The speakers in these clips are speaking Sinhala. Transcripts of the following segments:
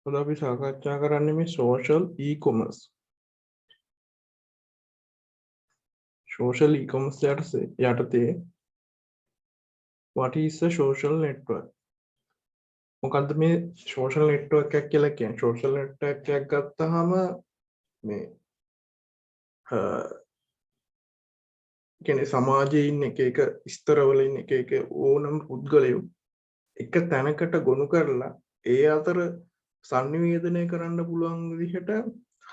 අද අපි සාකච්ඡා කරන්නේ මේ social e-commerce. social e-commerce යටතේ what is a social network? මොකද්ද මේ social network එකක් කියලා කියන්නේ? social network එකක් ගත්තාම මේ කියන්නේ සමාජයේ ඉන්න එක ස්තරවල ඉන්න එක ඕනම පුද්ගලයෝ එක තැනකට ගොනු කරලා ඒ අතර සංනිවේදනය කරන්න පුළුවන් විදිහට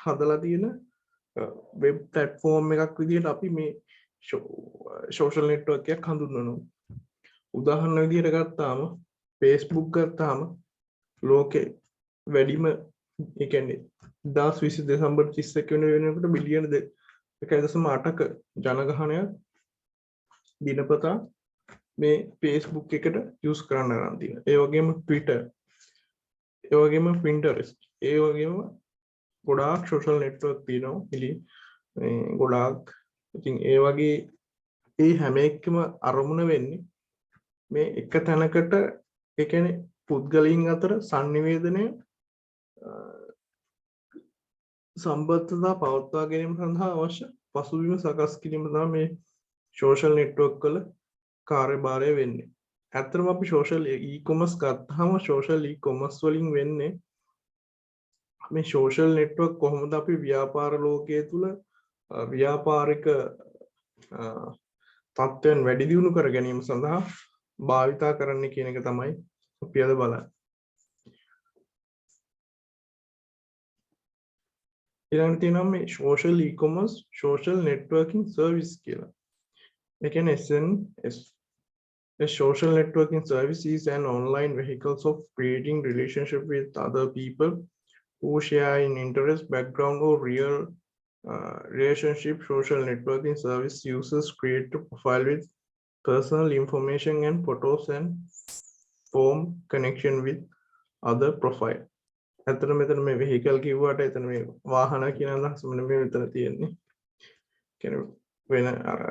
හදලා තියෙන වෙබ් ප්ලැට්ෆෝම් එකක් විදිහට අපි මේ social network එකක් හඳුන්වනවා. උදාහරණ විදිහට ගත්තාම Facebook ගත්තාම ලෝකේ වැඩිම ඒ කියන්නේ 2020 දෙසැම්බර් 31 වෙනිදාට බිලියන 1.8ක ජනගහනයක් දිනපතා මේ Facebook එකට යූස් කරන්න ගන්න තියෙනවා. ඒ වගේම Twitter, ඒ වගේම Pinterest, ඒ වගේම ගොඩාක් social network තියෙනවා. ඉතින් මේ ගොඩාක් ඉතින් ඒ වගේ ඒ හැම එකම අරමුණ වෙන්නේ මේ එක තැනකට ඒ කියන්නේ පුද්ගලයන් අතර sannivedanaya සම්බන්ධතා පවත්වා ගැනීම සඳහා අවශ්‍ය පසුබිම සකස් කිරීම තමයි මේ social network වල කාර්යභාරය වෙන්නේ. ඇත්තටම අපි social e-commerce ගත්තාම social e-commerce වලින් වෙන්නේ මේ social network කොහොමද අපි ව්‍යාපාර ලෝකයේ තුල ව්‍යාපාරික තත්ත්වයන් වැඩි දියුණු කර ගැනීම සඳහා භාවිතා කරන්න කියන එක තමයි අපි අද බලන්නේ. ඊළඟට තියෙනවා මේ social e-commerce social networking service කියලා. ඒ කියන්නේ SNS. A social networking service is an online vehicle of creating relationship with other people who share in interest, background, or real relationship. Social networking service users create a profile with personal information and photos and form connection with other profile. ඇත්තට මෙතන මේ vehicle කිව්වට එතන මේ වාහන කියන අදහස මෙතන තියෙන්නේ. කියන්නේ වෙන අර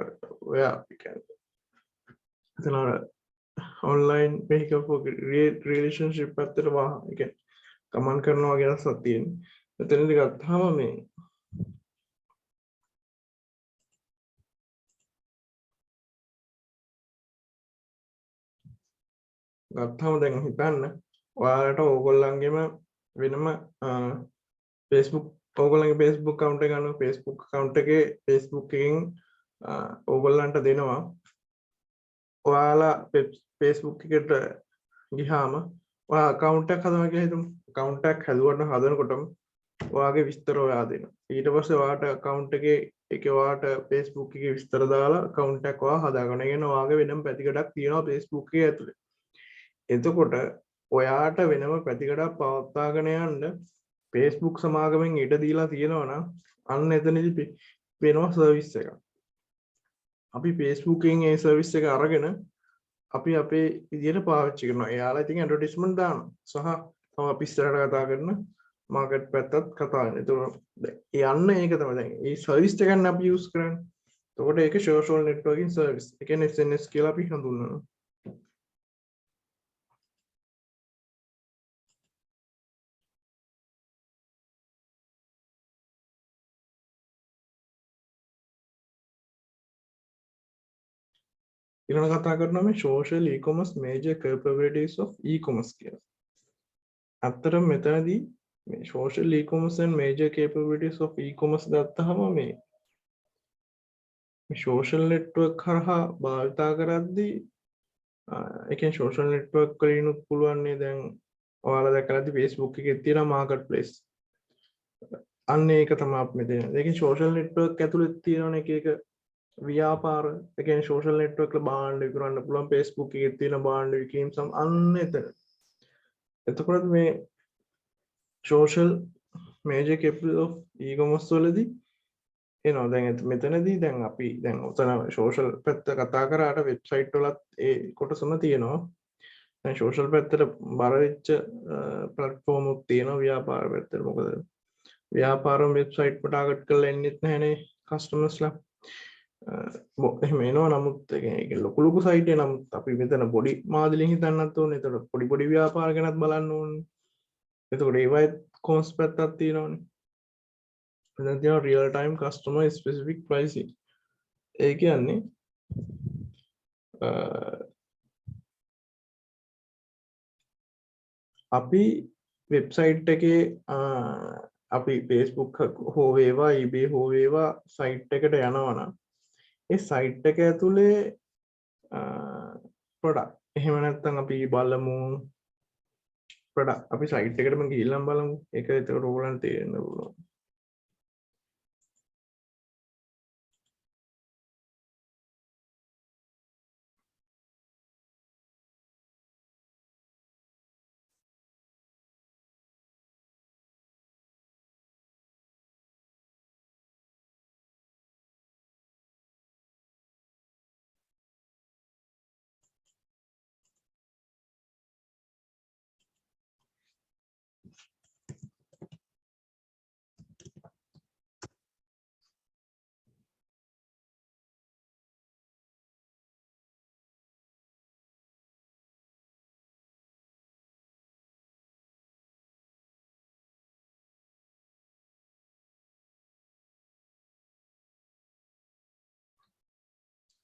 ඔයා කියන්නේ එතන අර online vehicle for relationship පැත්තට වාහන කියන්නේ කමන් කරනවා වගේ අදහසක් තියෙන්නේ. එතනදි ගත්තාම මේ දැන් හිතන්න ඔයාලට ඕගොල්ලන්ගෙම වෙනම Facebook ඕගොල්ලන්ගේ Facebook account එක ගන්න Facebook account එකේ Facebook එකෙන් ඕගොල්ලන්ට දෙනවා ඔයාලා Facebook එකට ගියාම ඔයා account එකක් හදනවා කියලා හිතමු. account එකක් හදනකොටම ඔයාගේ විස්තර ඔයා දෙනවා. ඊට පස්සේ ඔයාට account එකේ ඔයාට Facebook එකේ විස්තර දාලා account එකක් ඔයා හදාගන්න. ඒ කියන්නේ ඔයාගේ වෙනම පැතිකඩක් තියෙනවා Facebook එකේ ඇතුලේ. එතකොට ඔයාට වෙනම පැතිකඩක් පවත්වාගෙන යන්න Facebook සමාගමෙන් ඉඩ දීලා තියෙනවා නම් අන්න එතනදි වෙනවා සර්විස් එකක්. අපි Facebook එකෙන් ඒ සර්විස් එක අරගෙන අපි අපේ විදියට පාවිච්චි කරනවා. එයාලා ඉතින් ඇඩ්වර්ටයිස්මන්ට් දානවා. සහ තව අපි ඉස්සරහට කතා කරන මාකට් පැත්තත් කතා කරනවා. ඒතකොට යන්න ඒක තමයි දැන් මේ සර්විස් එක ගන්න අපි යූස් කරන්නේ. එතකොට ඒක social networking service. ඒ කියන්නේ SNS කියලා අපි හඳුන්වනවා. ඊළඟ කතා කරනවා මේ social e-commerce major capabilities of e-commerce කියලා. අතරම මෙතනදී මේ social e-commerce and major capabilities of e-commerce ගත්තාම මේ social network කරහා භාවිතා කරද්දී ඒ කියන්නේ social network වලින් පුළුවන් නේ දැන් ඔයාලා දැකලා ඇති Facebook එකේ තියෙන marketplace. අන්න ඒක තමයි අපි මෙතන. ඒකේ social network ඇතුළේ තියෙන එක ව්‍යාපාර ඒ කියන්නේ social network වල භාණ්ඩ විකුණන්න පුළුවන් Facebook එකේ තියෙන භාණ්ඩ විකීම් අන්න එතන. එතකොට මේ social major capability of e-commerce වලදී එනවා දැන් මෙතනදී දැන් අපි දැන් උතන social පැත්ත කතා කරාට වෙබ්සයිට් වලත් ඒ කොටසම තියෙනවා. දැන් social පැත්තට බර වෙච්ච platform උත් තියෙනවා ව්‍යාපාර පැත්තට. මොකද ව්‍යාපාරම වෙබ්සයිට් වලට ටාගට් කරලා එන්නෙත් නැහැනේ කස්ටමර්ස්ලා. එහෙම එනවා නමුත් ඒක ලොකු සයිට් එක නමුත් අපි මෙතන පොඩි මාදලින් හිතන්නත් ඕනේ. ඒතකොට පොඩි ව්‍යාපාර ගැනත් බලන්න ඕනේ. එතකොට ඒවයි කොස් පැත්තක් තියෙනවානේ. දැන් තියෙනවා real time customer specific pricing. ඒ කියන්නේ අපි වෙබ්සයිට් එකේ අපි Facebook හෝ වේවා eBay හෝ වේවා සයිට් එකට යනවා නම් ඒ සයිට් එක ඇතුලේ ප්‍රොඩක්ට් එහෙම නැත්නම් අපි බලමු ප්‍රොඩක්ට් අපි සයිට් එකටම ගිහිල්ලා බලමු ඒක එතකොට ඕගොල්ලන්ට තේරෙන්න පුළුවන්.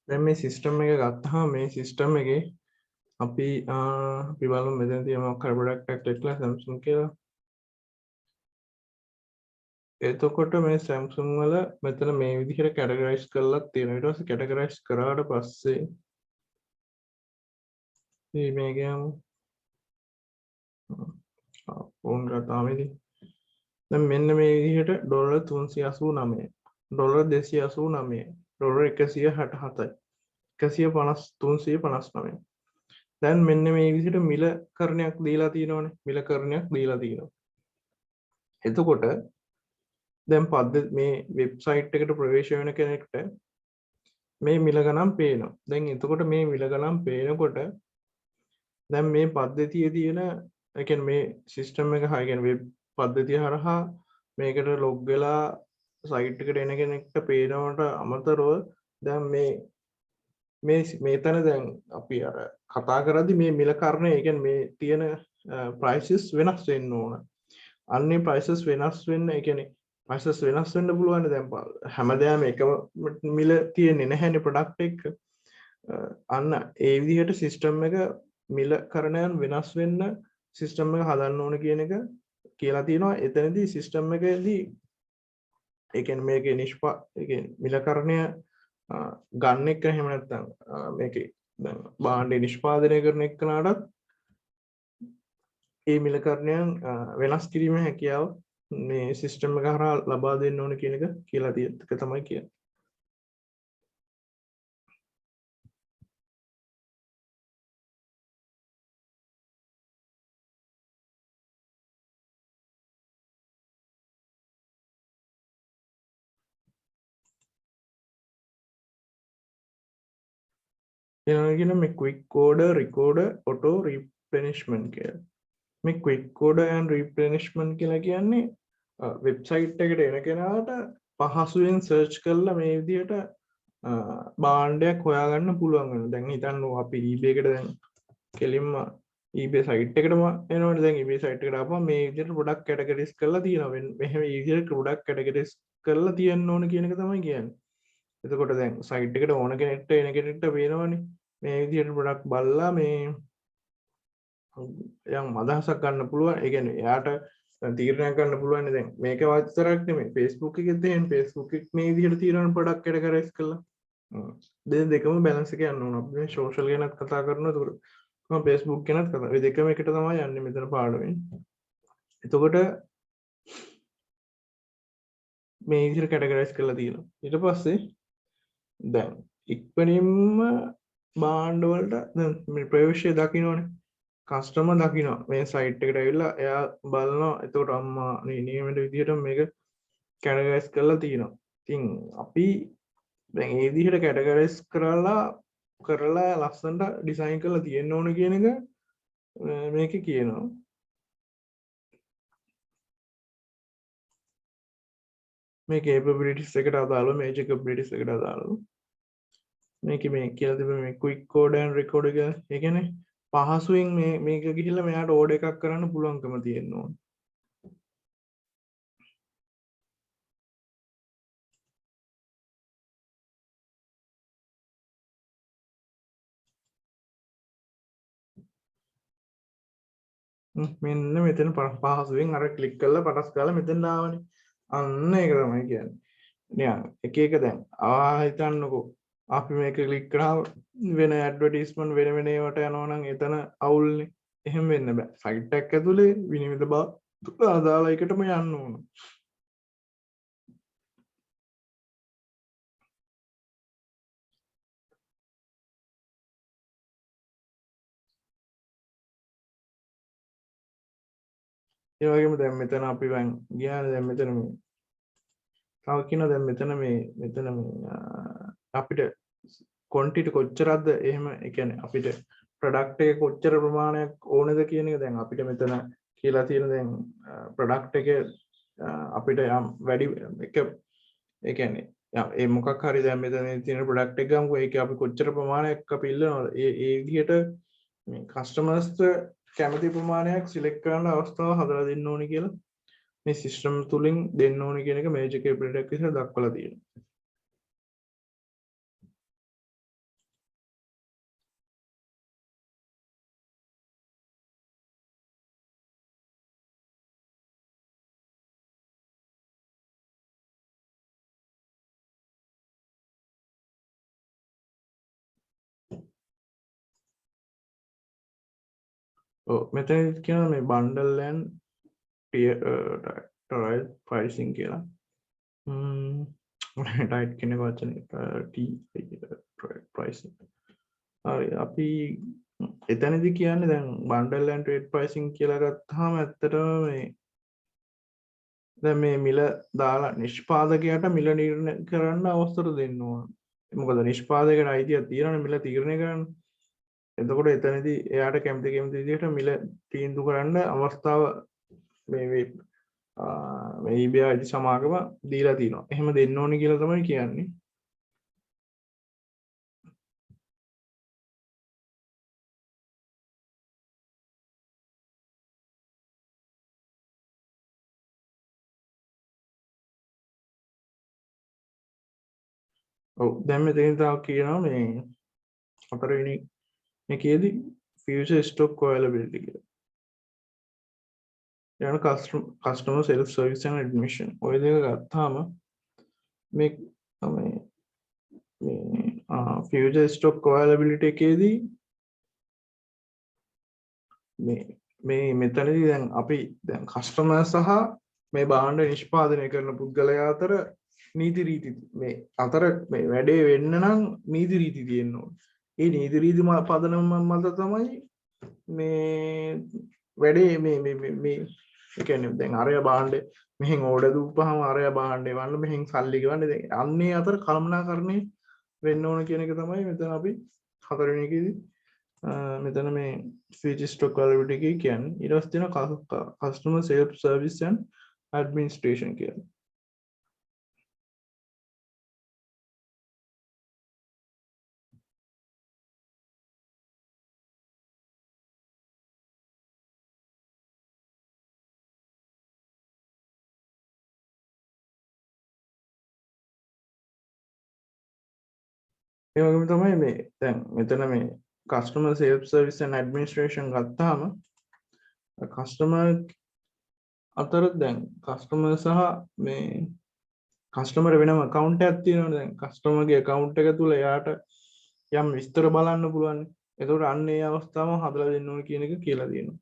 දැන් මේ සිස්ටම් එක ගත්තාම මේ සිස්ටම් එකේ අපි බලමු මෙතන තියෙන මොකක් හරි ප්‍රොඩක්ට් එකක් එක්කලා Samsung කියලා. එතකොට මේ Samsung වල මෙතන මේ විදිහට කැටගරයිස් කරලා තියෙනවා. ඊට පස්සේ කැටගරයිස් කරාට පස්සේ මේ ගියාම ෆෝන් ගත්තාමදී දැන් මෙන්න මේ විදිහට ඩොලර් 389 ඩොලර් 289 ඩොලර් 167යි 150 359 දැන් මෙන්න මේ විදිහට මිල කරණයක් දීලා තියෙනවනේ මිල කරණයක් දීලා තියෙනවා. එතකොට දැන් මේ වෙබ්සයිට් එකට ප්‍රවේශ වෙන කෙනෙක්ට මේ මිල ගණන් පේනවා. දැන් එතකොට මේ මිල ගණන් පේනකොට දැන් මේ පද්ධතියේ තියෙන ඒ කියන්නේ මේ සිස්ටම් එක හා කියන්නේ වෙබ් පද්ධතිය හරහා මේකට ලොග් වෙලා සයිට් එකට එන කෙනෙක්ට පේනවට අමතරව දැන් මේ තැන දැන් අපි අර කතා කරද්දි මේ මිල කරණය ඒ කියන්නේ මේ තියෙන prices වෙනස් වෙන්න ඕන. අන්නේ prices වෙනස් වෙන්න ඒ කියන්නේ prices වෙනස් වෙන්න පුළුවන් දැන් හැමදාම එකම මිල තියෙන්නේ නැහැනේ ප්‍රොඩක්ට් එක. අන්න ඒ විදිහට සිස්ටම් එක මිල කරණයන් වෙනස් වෙන්න සිස්ටම් එක හදන්න ඕන කියන එක කියලා තියෙනවා. එතනදී සිස්ටම් එකේදී ඒ කියන්නේ මේකේ ඒ කියන්නේ මිල කරණය ගන්න එක එහෙම නැත්නම් මේකේ දැන් භාණ්ඩය නිෂ්පාදනය කරන එක්කනටත් ඒ මිල කරණයන් වෙනස් කිරීමේ හැකියාව මේ සිස්ටම් එක හරහා ලබා දෙන්න ඕන කියන එක කියලා තියෙන එක තමයි කියන්නේ. ඊළඟට කියන මේ quick order recorder auto replenishment කියලා. මේ quick order and replenishment කියලා කියන්නේ වෙබ්සයිට් එකට එන කෙනාට පහසුවෙන් සර්ච් කරලා මේ විදිහට භාණ්ඩයක් හොයාගන්න පුළුවන් වෙනවා. දැන් හිතන්නකෝ අපි eBay එකට දැන් කෙලින්ම eBay සයිට් එකටම එනවනේ. දැන් eBay සයිට් එකට ආපුවම මේ විදිහට ප්‍රොඩක්ට් කැටගරිස් කරලා තියෙනවා. මෙහෙම විදිහට ප්‍රොඩක්ට් කැටගරිස් කරලා තියන්න ඕන කියන එක තමයි කියන්නේ. එතකොට දැන් සයිට් එකට ඕන කෙනෙක්ට එන කෙනෙක්ට පේනවනේ මේ විදිහට ප්‍රොඩක්ට් බලලා මේ යම් අදහසක් ගන්න පුළුවන්. ඒ කියන්නේ එයාට තීරණයක් ගන්න පුළුවන්. දැන් මේක විතරක් නෙමෙයි Facebook එකෙත් එහෙම Facebook එක මේ විදිහට තියෙනවනේ ප්‍රොඩක්ට් කැටගරයිස් කරලා. දෙකම බැලන්ස් එක යන්න ඕන. අපි මේ සෝෂල් ගැනත් කතා කරනවා. එතකොට මම Facebook ගැනත් කතා. ඒ දෙකම එකට තමයි යන්නේ මෙතන පාඩමේ. එතකොට මේ විදිහට කැටගරයිස් කරලා තියෙනවා. ඊට පස්සේ දැන් ඉක්මනින්ම භාණ්ඩ වලට දැන් මේ ප්‍රවේශය දකින්නෝනේ. කස්ටමර් දකින්නවා මේ සයිට් එකට ඇවිල්ලා එයා බලනවා. එතකොට අම්මා නියමෙට විදිහට මේක කැටගරයිස් කරලා තියෙනවා. ඉතින් අපි දැන් මේ විදිහට කැටගරයිස් කරලා ලස්සනට ඩිසයින් කරලා තියෙන්න ඕන කියන එක මේකේ කියනවා. මේ capabilities එකට අදාළව major capabilities එකට අදාළව මේක මේ කියලා තිබෙන මේ quick order and record එක. ඒ කියන්නේ පහසුවෙන් මේක ගිහිල්ලා මෙයාට ඕඩර් එකක් කරන්න පුළුවන්කම තියෙන්න ඕන. මෙන්න මෙතන පහසුවෙන් අර ක්ලික් කරලා පටස් ගාලා මෙතෙන් ආවනේ. අන්න ඒක තමයි කියන්නේ. නිකන් එක එක දැන් හිතන්නකෝ අපි මේක ක්ලික් කරාම වෙන ඇඩ්වර්ටයිස්මන්ට් වෙන වෙන ඒවට යනවා නම් එතන අවුල්නේ. එහෙම වෙන්න බෑ. සයිට් එකක් ඇතුලේ විනිවිද බව අදාළ එකටම යන්න ඕන. ඒ වගේම දැන් මෙතන අපි ගියානේ දැන් මෙතන මේ තව කියනවා දැන් මෙතන මේ අපිට quantity කොච්චරක්ද එහෙම ඒ කියන්නේ අපිට ප්‍රොඩක්ට් එක කොච්චර ප්‍රමාණයක් ඕනද කියන එක දැන් අපිට මෙතන කියලා තියෙන දැන් ප්‍රොඩක්ට් එක අපිට යම් වැඩි එක ඒ කියන්නේ ඒ මොකක් හරි දැන් මෙතන තියෙන ප්‍රොඩක්ට් එක ගමුකෝ ඒක අපි කොච්චර ප්‍රමාණයක් අපි ඉල්ලනවද ඒ විදිහට මේ කස්ටමර්ස්ට කැමති ප්‍රමාණයක් සිලෙක්ට් කරන්න අවස්ථාව හදලා දෙන්න ඕනේ කියලා මේ සිස්ටම් තුලින් දෙන්න ඕනේ කියන එක මේජර් කැපබිලිටි එකක් විදිහට දක්වලා තියෙනවා. ඔව් මෙතන කියනවා මේ bundle and tier pricing කියලා. ටයිට් කෙනෙක් වචනේ pricing. හරි අපි එතනදි කියන්නේ දැන් bundle and trade pricing කියලා ගත්තාම ඇත්තටම මේ දැන් මේ මිල දාලා නිෂ්පාදකයාට මිල නිර්ණය කරන්න අවස්ථර දෙන්න ඕන. මොකද නිෂ්පාදකයට අයිතියක් තියෙනවනේ මිල තීරණය කරන්න. එතකොට එතනදී එයාට කැමති විදිහට මිල තීන්දුව කරන්න අවස්ථාව මේ eBay අයිති සමාගම දීලා තිනවා. එහෙම දෙන්න ඕනේ කියලා තමයි කියන්නේ. ඔව් දැන් මෙතන තව කියනවා මේ හතරවෙනි මේකේදී future stock availability කියලා. යන customer self service and admission ඔය දෙක ගත්තාම මේ future stock availability එකේදී මේ මෙතනදී දැන් අපි දැන් customer සහ මේ භාණ්ඩ නිෂ්පාදනය කරන පුද්ගලයා අතර නීති රීති මේ අතර මේ වැඩේ වෙන්න නම් නීති රීති තියෙන්න ඕනේ. ඒ නීති රීති පදනම මත තමයි මේ වැඩේ මේ ඒ කියන්නේ දැන් අරය භාණ්ඩ මෙහෙන් ඕඩර් දුප්පහම අරය භාණ්ඩේ වන්න මෙහෙන් සල්ලි ගවන්නේ දැන් අන්නේ අතර කළමනාකරණය වෙන්න ඕන කියන එක තමයි මෙතන අපි හතරවෙනි එකේදී මෙතන මේ future stock availability එකේ කියන්නේ. ඊට පස්සේ තියෙනවා customer self service and administration කියලා. ඒ වගේම තමයි මේ දැන් මෙතන මේ customer self service and administration ගත්තාම customer අතර දැන් customer සහ මේ customer වෙනම account එකක් තියෙනවනේ දැන් customer ගේ account එක තුල එයාට යම් විස්තර බලන්න පුළුවන්. එතකොට අන්න ඒ අවස්ථාව හදලා දෙන්න ඕනේ කියන එක කියලා දෙනවා.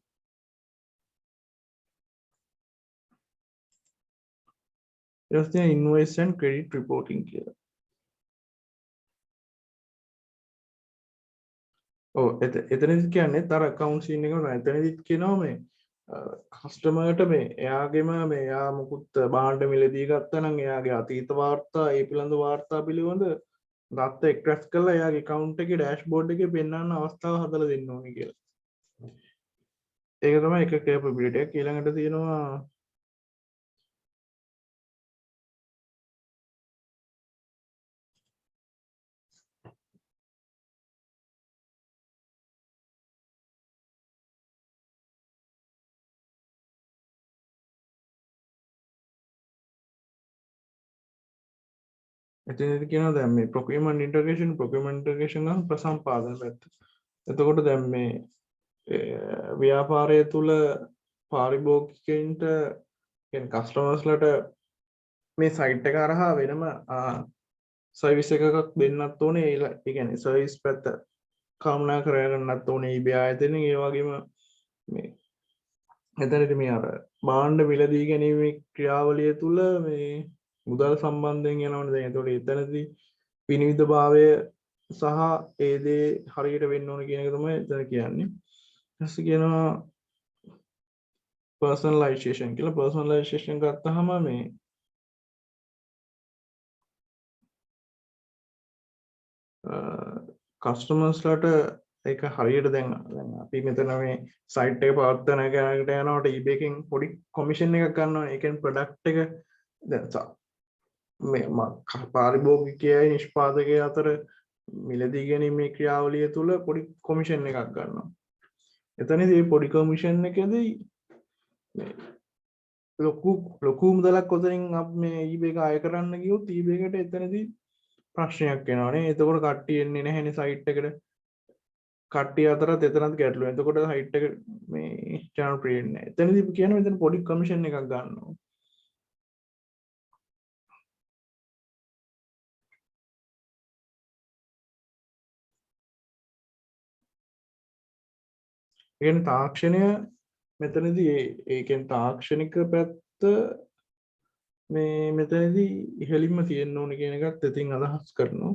ඊට පස්සේ invoice and credit reporting කියලා. ඔව් එතනදි කියන්නේ තර account scene එක නෝ එතනදිත් කියනවා මේ කස්ටමර්ට මේ එයාගේම මේ එයා මුකුත් භාණ්ඩ මිලදී ගත්තා නම් එයාගේ අතීත වාර්තා ඒ පිළිබඳ වාර්තා පිළිබඳ දත්ත එක්ස්ට්‍රැක්ට් කරලා එයාගේ account එකේ dashboard එකේ පෙන්වන්න අවස්ථාව හදලා දෙන්න ඕනේ කියලා. ඒක තමයි එක capability එක. ඊළඟට තියෙනවා එතනදි කියනවා දැන් මේ procurement integration ගන්න ප්‍රසම්පාදන පැත්ත. එතකොට දැන් මේ ව්‍යාපාරය තුළ පාරිභෝගිකයින්ට කස්ටමර්ස්ලට මේ සයිට් එක හරහා වෙනම සර්විස් එකක් දෙන්නත් ඕනේ ඒ කියන්නේ සර්විස් පැත්ත කල්පනා කරගන්නත් ඕනේ eBay ආයතනයෙන් ඒ වගේම මේ එතනදී මේ අර භාණ්ඩ මිලදී ගැනීමේ ක්‍රියාවලිය තුළ මේ මුදල් සම්බන්ධයෙන් යනවනේ දැන් ඒතකොට එතනදී විනිවිදභාවය සහ ඒ දේ හරියට වෙන්න ඕන කියන එක තමයි එතන කියන්නේ. ඊට කියනවා personalization කියලා. personalization ගත්තාම මේ කස්ටමර්ස්ලට ඒක හරියට දැන් අපි මෙතන මේ සයිට් එක පවත්වන කෙනෙක්ට යනකොට eBay එකෙන් පොඩි කොමිෂන් එකක් ගන්නවා. ඒ කියන්නේ ප්‍රොඩක්ට් එක දැන් මේ පාරිභෝගිකයයි නිෂ්පාදකයා අතර මිලදී ගැනීමේ ක්‍රියාවලිය තුළ පොඩි කොමිෂන් එකක් ගන්නවා. එතනදී මේ පොඩි කොමිෂන් එකේදී ලොකු මුදලක් ඔතනින් අපි මේ eBay එක අය කරන්න ගියොත් eBay එකට එතනදී ප්‍රශ්නයක් එනවනේ. එතකොට කට්ටිය එන්නේ නැහැනේ සයිට් එකට. කට්ටිය අතරත් එතනත් ගැටලුව. එතකොට සයිට් එක මේ ජනප්‍රිය වෙන්නේ නැහැ. එතනදී කියන්නේ මෙතන පොඩි කමිෂන් එකක් ගන්නවා. ඒ කියන්නේ තාක්ෂණය මෙතනදී ඒ කියන්නේ තාක්ෂණික පැත්ත මේ මෙතනදී ඉහළින්ම තියෙන්න ඕන කියන එකත් ඉතින් අදහස් කරනවා.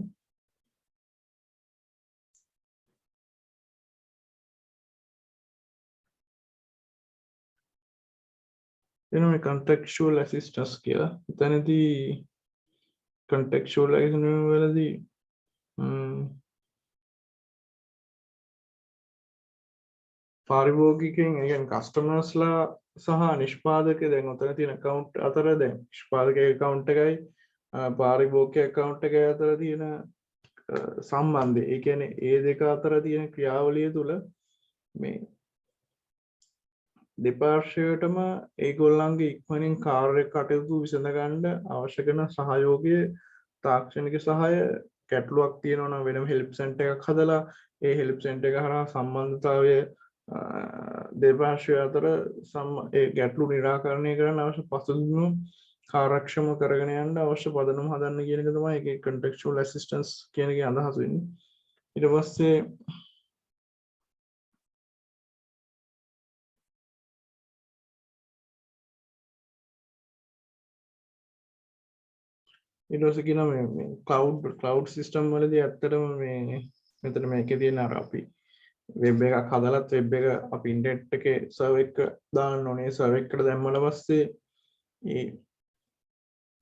එනවා මේ contextual assistance කියලා. එතනදී contextual assistance වලදී පාරිභෝගිකයන් ඒ කියන්නේ කස්ටමර්ස්ලා සහ නිෂ්පාදක දැන් උතන තියෙන account අතර දැන් නිෂ්පාදකගේ account එකයි පාරිභෝගිකගේ account එකයි අතර තියෙන සම්බන්ධය. ඒ කියන්නේ ඒ දෙක අතර තියෙන ක්‍රියාවලිය තුළ මේ දෙපාර්ශ්වයටම ඒගොල්ලන්ගේ ඉක්මනින් කාර්ය කටයුතු විසඳ ගන්න අවශ්‍ය කරන සහයෝගය තාක්ෂණික සහාය ගැටලුවක් තියෙනවා නම් වෙනම හෙල්ප් සෙන්ටර් එකක් හදලා ඒ හෙල්ප් සෙන්ටර් එක හරහා සම්බන්ධතාවය දෙපාර්ශ්වය අතර ඒ ගැටලු නිරාකරණය කරන්න අවශ්‍ය පසුබිම කාර්යක්ෂම කරගෙන යන්න අවශ්‍ය පදනම හදන්න කියන එක තමයි ඒකේ contextual assistance කියන එකේ අදහස වෙන්නේ. ඊට පස්සේ ඊට පස්සේ කියනවා මේ cloud system වලදී ඇත්තටම මේ මෙතන මේකේ තියෙන අර අපි වෙබ් එකක් හදලත් වෙබ් එක අපි ඉන්ටර්නෙට් එකේ සර්වර් එක දාන්න ඕනේ. සර්වර් එකට දැම්මම පස්සේ ඒ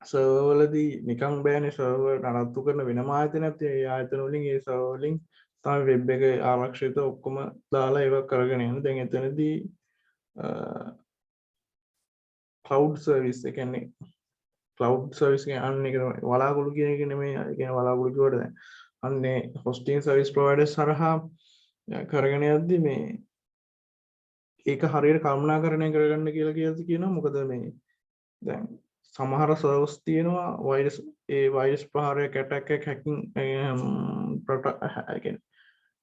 සර්වර් වලදී නිකන් බෑනේ සර්වර් නඩත්තු කරන වෙනම ආයතනයක් තියෙනවා. ඒ ආයතන වලින් ඒ සර්වර් වලින් තමයි වෙබ් එක ආරක්ෂිත ඔක්කොම දාලා ඒක කරගෙන යන්නේ. දැන් එතනදී cloud service ඒ කියන්නේ cloud service එක අන්න එක වලාකුළු කියන එක නෙමෙයි. ඒ කියන්නේ වලාකුළු කියවට දැන් අන්නේ hosting service providers හරහා කරගෙන යද්දි මේ ඒක හරියට කළමනාකරණය කරගන්න කියලා කියනවා. මොකද මේ දැන් සමහර සර්වර්ස් තියෙනවා වෛරස් ඒ වෛරස් ප්‍රහාරයක් ඇටැක් එකක් හැකින්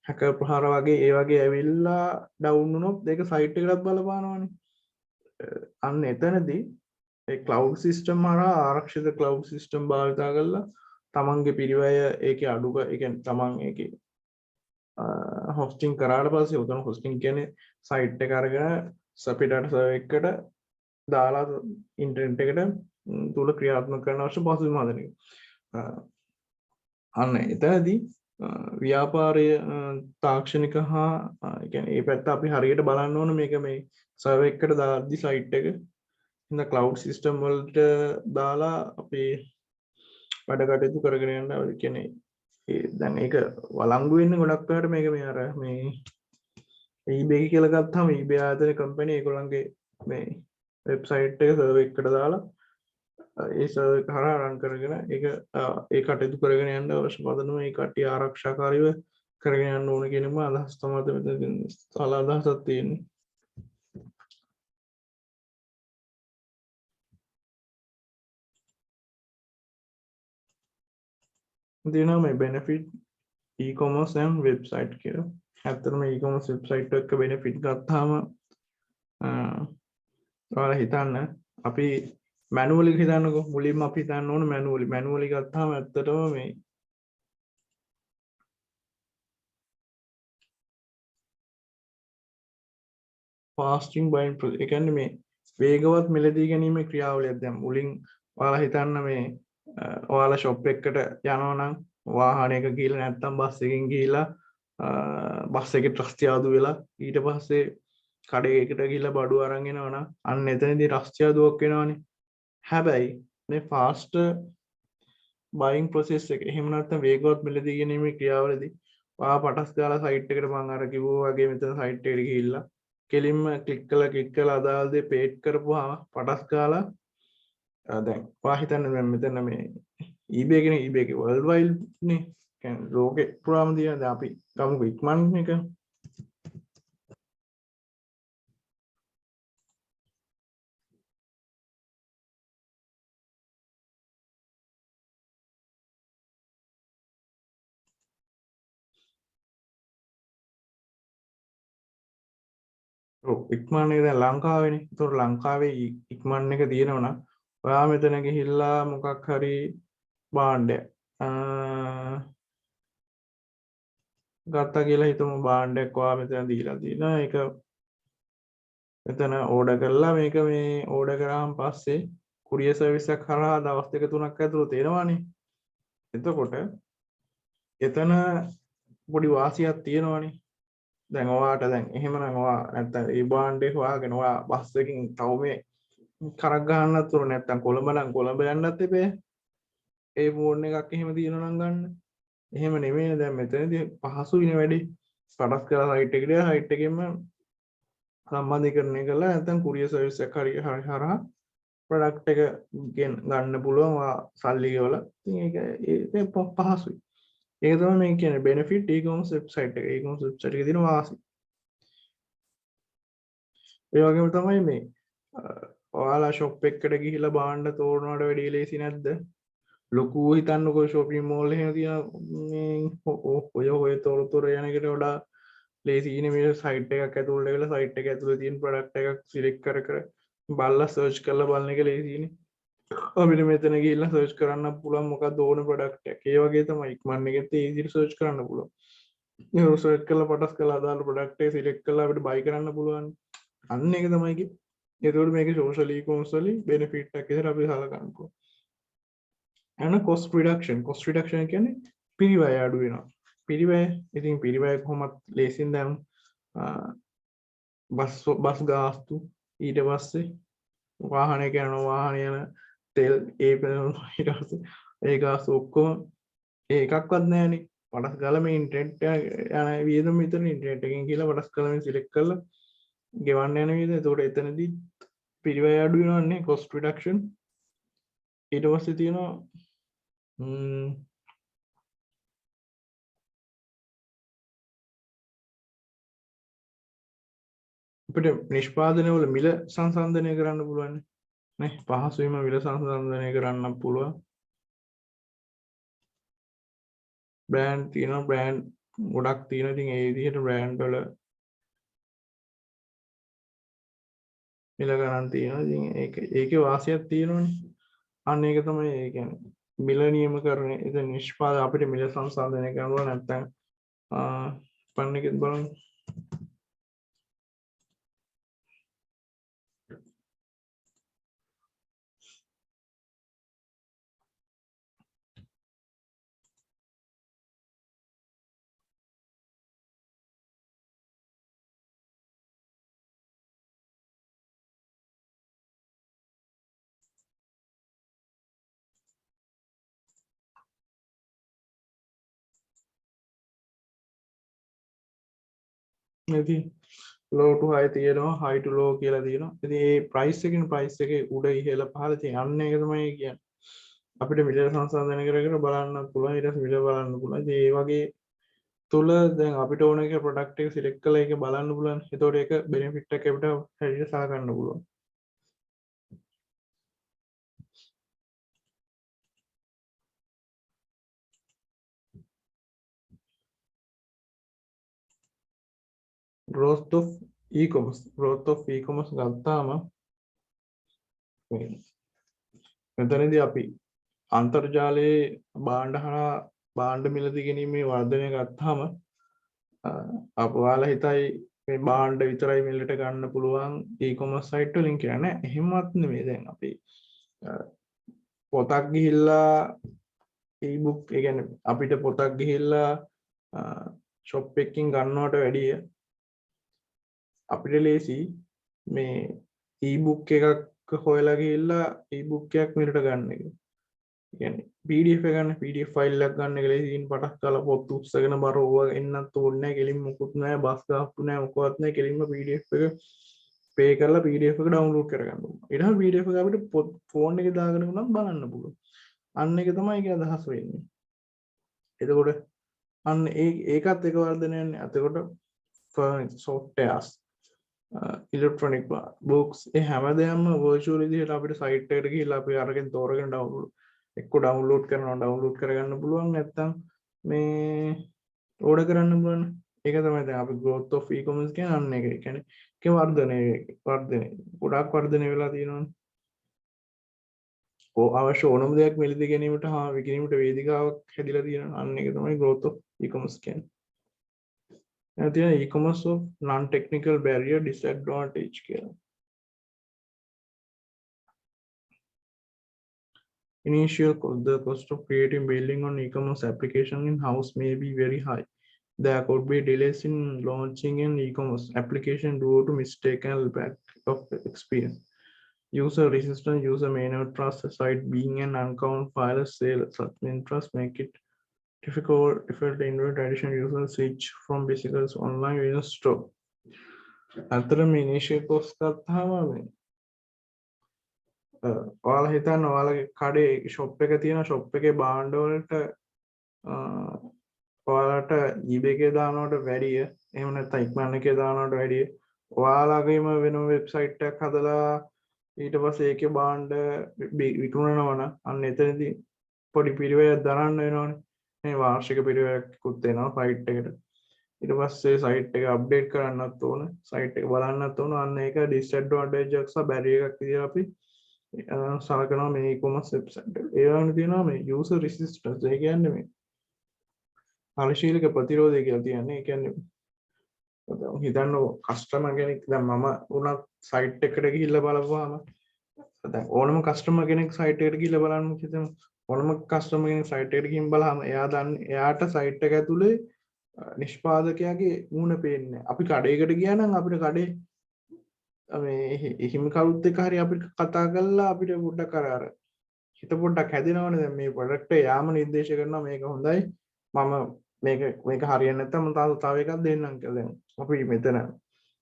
හැකර් ප්‍රහාර වගේ ඒ වගේ ඇවිල්ලා ඩවුන් වුණොත් ඒක සයිට් එකටත් බලපානවානේ. අන්න එතනදී ඒ ක්ලවුඩ් සිස්ටම් හරහා ආරක්ෂිත ක්ලවුඩ් සිස්ටම් භාවිතා කරලා තමන්ගේ පිරිවැය ඒකේ අඩුක ඒ කියන්නේ තමන් ඒකේ හොස්ටිං කරාට පස්සේ උතන හොස්ටිං කියන්නේ සයිට් එක අරගෙන සපිටට සර්වර් එකට දාලා ඉන්ටර්නෙට් එකට තුල ක්‍රියාත්මක කරන අවශ්‍ය පසුබිම හදන එක. අන්න එතනදී ව්‍යාපාරය තාක්ෂණික හා ඒ කියන්නේ මේ පැත්ත අපි හරියට බලන්න ඕන මේක මේ සර්වර් එකට දාද්දි සයිට් එක ඉන්න ක්ලවුඩ් සිස්ටම් වලට දාලා අපි වැඩ කටයුතු කරගෙන යන්න ඕනේ. කියන්නේ දැන් ඒක වළංගු වෙන්නේ ගොඩක් වෙලාවට මේක මේ අර මේ eBay කියලා ගත්තාම eBay ආයතන කම්පැනි ඒගොල්ලන්ගේ මේ වෙබ්සයිට් එක සර්වර් එකට දාලා ඒ සර්වර් එක හරහා රන් කරගෙන ඒක ඒ කටයුතු කරගෙන යන්න අවශ්‍ය පදනම ඒ කට්ටිය ආරක්ෂාකාරීව කරගෙන යන්න ඕන කියන එක අදහස් තමයි මෙතන සාල අදහසක් තියෙන්නේ. දෙනවා මේ benefit e-commerce and website කියලා. ඇත්තටම e-commerce වෙබ්සයිට් එක බෙනිෆිට් ගත්තාම ඔයාලා හිතන්න අපි මැනුවලි හිතන්නකෝ මුලින්ම අපි හිතන්න ඕන මැනුවලි ගත්තාම ඇත්තටම මේ ෆාස්ටිං බයින් ඒ කියන්නේ මේ වේගවත් මිලදී ගැනීමේ ක්‍රියාවලියක් දැන් මුලින් ඔයාලා හිතන්න මේ ඔයාලා ෂොප් එකකට යනවා නම් වාහනයක ගිහලා නැත්නම් බස් එකකින් ගිහලා බස් එකේ රස්තියාදු වෙලා ඊට පස්සේ කඩේකට ගිහලා බඩු අරන් එනවා නම් අන්න එතනදී රස්තියාදුවක් වෙනවනේ. හැබැයි මේ ෆාස්ට් බයින් ප්‍රොසෙස් එක එහෙම නැත්නම් වේගවත් මිලදී ගැනීමේ ක්‍රියාවලියදී ඔයා පටස් ගාලා සයිට් එකට මම අර කිව්වා වගේ මෙතන සයිට් එකට ගිහිල්ලා කෙලින්ම ක්ලික් කළා අදාළ දේ පේට් කරපුවාම පටස් ගාලා දැන් ඔයා හිතන්න දැන් මෙතන මේ eBay කියන eBay එක world wide නේ කියන්නේ ලෝකේ පුරාම තියෙන දැන් අපි ගමුකෝ ඉක්මන් එක ඉක්මන් එක දැන් ලංකාවේනේ. ඒතකොට ලංකාවේ ඉක්මන් එක තියෙනවා නම් ඔයා මෙතන ගිහිල්ලා මොකක් හරි භාණ්ඩයක් ගත්තා කියලා හිතමු භාණ්ඩයක් ඔයා මෙතන දීලා තියෙනවා. ඒක මෙතන ඕඩර් කරලා මේක මේ ඕඩර් කරාන් පස්සේ කුරියර් සර්විස් එක කරා දවස් දෙක තුනක් ඇතුළත එනවනේ. එතකොට එතන පොඩි වාසියක් තියෙනවනේ. දැන් ඔයාට දැන් එහෙමනම් ඔයා නැත්තම් ඒ භාණ්ඩේ හොයාගෙන ඔයා බස් එකකින් තව මේ කරක් ගන්නත් උන නැත්තම් කොළඹ නම් කොළඹ යන්නත් එපේ. ඒ ෆෝන් එකක් එහෙම තියෙනවා නම් ගන්න. එහෙම නෙමෙයි දැන් මෙතනදී පහසුයිනේ වැඩි. පටස් කරලා සයිට් එකට ගියා සයිට් එකෙන්ම සම්බන්ධීකරණය කළා නැත්තම් කුරියර් සර්විස් එක හරහා ප්‍රොඩක්ට් එක ගන්න පුළුවන් සල්ලි ගෙවලා. ඉතින් ඒක පහසුයි. ඒක තමයි මේ කියන්නේ බෙනිෆිට් e-commerce වෙබ්සයිට් එක. e-commerce වෙබ්සයිට් එකේ තියෙන වාසි. ඒ වගේම තමයි මේ ඔයාලා ෂොප් එකකට ගිහිල්ලා භාණ්ඩ තෝරනවට වැඩිය ලේසි නැද්ද? ලොකු හිතන්නකෝ shopping mall එකේ තියෙන මේ ඔය තොරතුරු යන එකට වඩා ලේසියිනේ මේ සයිට් එකක් ඇතුළට වෙලා සයිට් එක ඇතුළේ තියෙන ප්‍රොඩක්ට් එකක් සිලෙක්ට් කර බලලා සර්ච් කරලා බලන එක ලේසියිනේ. අපිට මෙතන ගිහිල්ලා සර්ච් කරන්න පුළුවන් මොකක්ද ඕන ප්‍රොඩක්ට් එක. ඒ වගේ තමයි ඉක්මන් එකෙත් ඊසිලි සර්ච් කරන්න පුළුවන්. ඒ සර්ච් කරලා පටස් කරලා අදාළ ප්‍රොඩක්ට් එක සිලෙක්ට් කරලා අපිට බයි කරන්න පුළුවන්. අන්න ඒක තමයි කිව්වේ. ඒකෝට මේකේ social e-commerce වලින් benefit එකක් විතර අපි සලකන්න පුළුවන්. and cost reduction කියන්නේ පිරිවැය අඩු වෙනවා. පිරිවැය ඉතින් පිරිවැය කොහොමත් ලේසියෙන් දැන් බස් ගාස්තු ඊට පස්සේ වාහනයක යනවා වාහන යන තෙල් ඒ ඊට පස්සේ ඒ ගාස්තු ඔක්කොම ඒකක්වත් නැහැනේ. පටස් ගාලා මේ ඉන්ටර්නෙට් යන වියදම විතර ඉන්ටර්නෙට් එකෙන් කියලා පටස් ගාලා මේ සිලෙක්ට් කරලා ගෙවන්න යන විදිහ. ඒතකොට එතනදී පිරිවැය අඩු වෙනවන්නේ cost reduction. ඊට පස්සේ තියෙනවා අපිට නිෂ්පාදනය වල මිල සංසන්දනය කරන්න පුළුවන් නේ. පහසුවෙන්ම මිල සංසන්දනය කරන්න පුළුවන්. බ්‍රෑන්ඩ් තියෙනවා බ්‍රෑන්ඩ් ගොඩක් තියෙනවා. ඉතින් ඒ විදිහට බ්‍රෑන්ඩ් වල මිල ගණන් තියෙනවා. ඉතින් ඒකේ වාසියක් තියෙනවනේ. අන්න ඒක තමයි ඒ කියන්නේ මිල නියම කරන ඒක නිෂ්පාද අපිට මිල සංසන්දනය කරනවා නැත්නම් පන්න එකත් බලන්න. ඉතින් low to high තියෙනවා high to low කියලා තියෙනවා. ඉතින් ඒ price එකේ උඩ ඉහළ පහළ තියෙන අන්න ඒක තමයි කියන්නේ. අපිට මිල සංසන්දනය කර බලන්න පුළුවන්. ඊට පස්සේ මිල බලන්න පුළුවන්. ඉතින් ඒ වගේ තුල දැන් අපිට ඕන එක ප්‍රොඩක්ට් එක සිලෙක්ට් කරලා ඒක බලන්න පුළුවන්. එතකොට ඒක බෙනිෆිට් එක අපිට හැටියට සලකන්න පුළුවන්. growth of e-commerce ගත්තාම මෙතනදී අපි අන්තර්ජාලයේ භාණ්ඩ හරහා භාණ්ඩ මිලදී ගැනීමේ වර්ධනය ගත්තාම ඔයාලා හිතයි මේ භාණ්ඩ විතරයි මිලට ගන්න පුළුවන් e-commerce site වලින් කියලා නෑ. එහෙමත් නෙමෙයි. දැන් අපි පොතක් ගිහිල්ලා e-book ඒ කියන්නේ අපිට පොතක් ගිහිල්ලා shop එකකින් ගන්නවට වැඩිය අපිට ලේසි මේ e-book එකක් හොයලා ගිහිල්ලා e-book එකක් මිලට ගන්න එක. කියන්නේ PDF එක ගන්න PDF ෆයිල් එකක් ගන්න එක ලේසියෙන් පටක් කරලා පොත් උස්සගෙන බර ඕවා එන්නත් ඕනේ නැහැ කෙලින් මොකුත් නැහැ බස් ගහපු නැහැ මොකවත් නැහැ කෙලින්ම PDF එක පේ කරලා PDF එක ඩවුන්ලෝඩ් කරගන්න ඕනේ. ඊට පස්සේ PDF එක අපිට ෆෝන් එකේ දාගෙන උනත් බලන්න පුළුවන්. අන්න ඒක තමයි ඒක අදහස් වෙන්නේ. එතකොට අන්න ඒකත් එක වර්ධනයන්නේ. එතකොට softwares electronic books ඒ හැමදේම virtual විදිහට අපිට site එකට ගිහිල්ලා අපි අරගෙන තෝරගෙන ඩවුන්ලෝඩ් කරගන්න පුළුවන් නැත්නම් මේ ඕඩර් කරන්න පුළුවන්. ඒක තමයි දැන් අපි growth of e-commerce කියන්නේ අන්න ඒක. ඒ කියන්නේ ඒක වර්ධනය ගොඩාක් වර්ධනය වෙලා තියෙනවානේ. අවශ්‍ය ඕනම දෙයක් මිලදී ගැනීමට හා විකිණීමට වේදිකාවක් හැදිලා තියෙනවා. අන්න ඒක තමයි growth of e-commerce කියන්නේ. තියෙන e-commerce of non-technical barrier disadvantage කියලා. Initial cost, the cost of creating building on e-commerce application in-house may be very high. There could be delays in launching an e-commerce application due to mistaken lack of experience. User resistance, user may not trust the site being an uncount file sale. Such interest make it difficult to invite additional users switch from basic online business store. අතරම initial cost ගත්තාම ඔයාලා හිතන්න ඔයාලගේ කඩේ shop එක තියෙනවා shop එකේ භාණ්ඩ වලට ඔයාලට eBay එකේ දානවට වැඩිය එහෙම නැත්නම් ඉක්මන් එකේ දානවට වැඩිය ඔයාලගේම වෙනම වෙබ්සයිට් එකක් හදලා ඊට පස්සේ ඒකේ භාණ්ඩ විකුණනවා නම් අන්න එතනදී පොඩි පිරිවැයක් දරන්න වෙනවනේ. මේ වාර්ෂික පිරිවැයකුත් වෙනවා සයිට් එකට. ඊට පස්සේ සයිට් එක අප්ඩේට් කරන්නත් ඕන සයිට් එක බලන්නත් ඕන. අන්න ඒක ඩිස්ඇඩ්වාන්ටේජ් එකක් සහ බැරියර් එකක් විදිහට අපි සලකනවා මේ e-commerce website එක. ඒ වගේම තියෙනවා මේ user resistance. ඒ කියන්නේ මේ පරිශීලක ප්‍රතිරෝධය කියලා කියන්නේ. ඒ කියන්නේ හිතන්න කස්ටමර් කෙනෙක් දැන් මම උනත් සයිට් එකට ගිහිල්ලා බලපුවාම දැන් ඕනම කස්ටමර් කෙනෙක් සයිට් එකට ගිහිල්ලා බලන්න හිතමු. ඕනම කස්ටමර් කෙනෙක් සයිට් එකට ගිහින් බලහම එයාට සයිට් එක ඇතුලේ නිෂ්පාදකයාගේ මූණ පේන්නේ. අපි කඩේකට ගියා නම් අපිට කඩේ මේ හිමි කවුරුත් එක්ක හරි අපිට කතා කරලා අපිට පොඩ්ඩක් අර හිත පොඩ්ඩක් හැදෙනවනේ. දැන් මේ ප්‍රොඩක්ට් එක යාම නිර්දේශ කරනවා මේක හොඳයි මම මේක හරියන්නේ නැත්නම් මම තව එකක් දෙන්නම් කියලා. දැන් අපි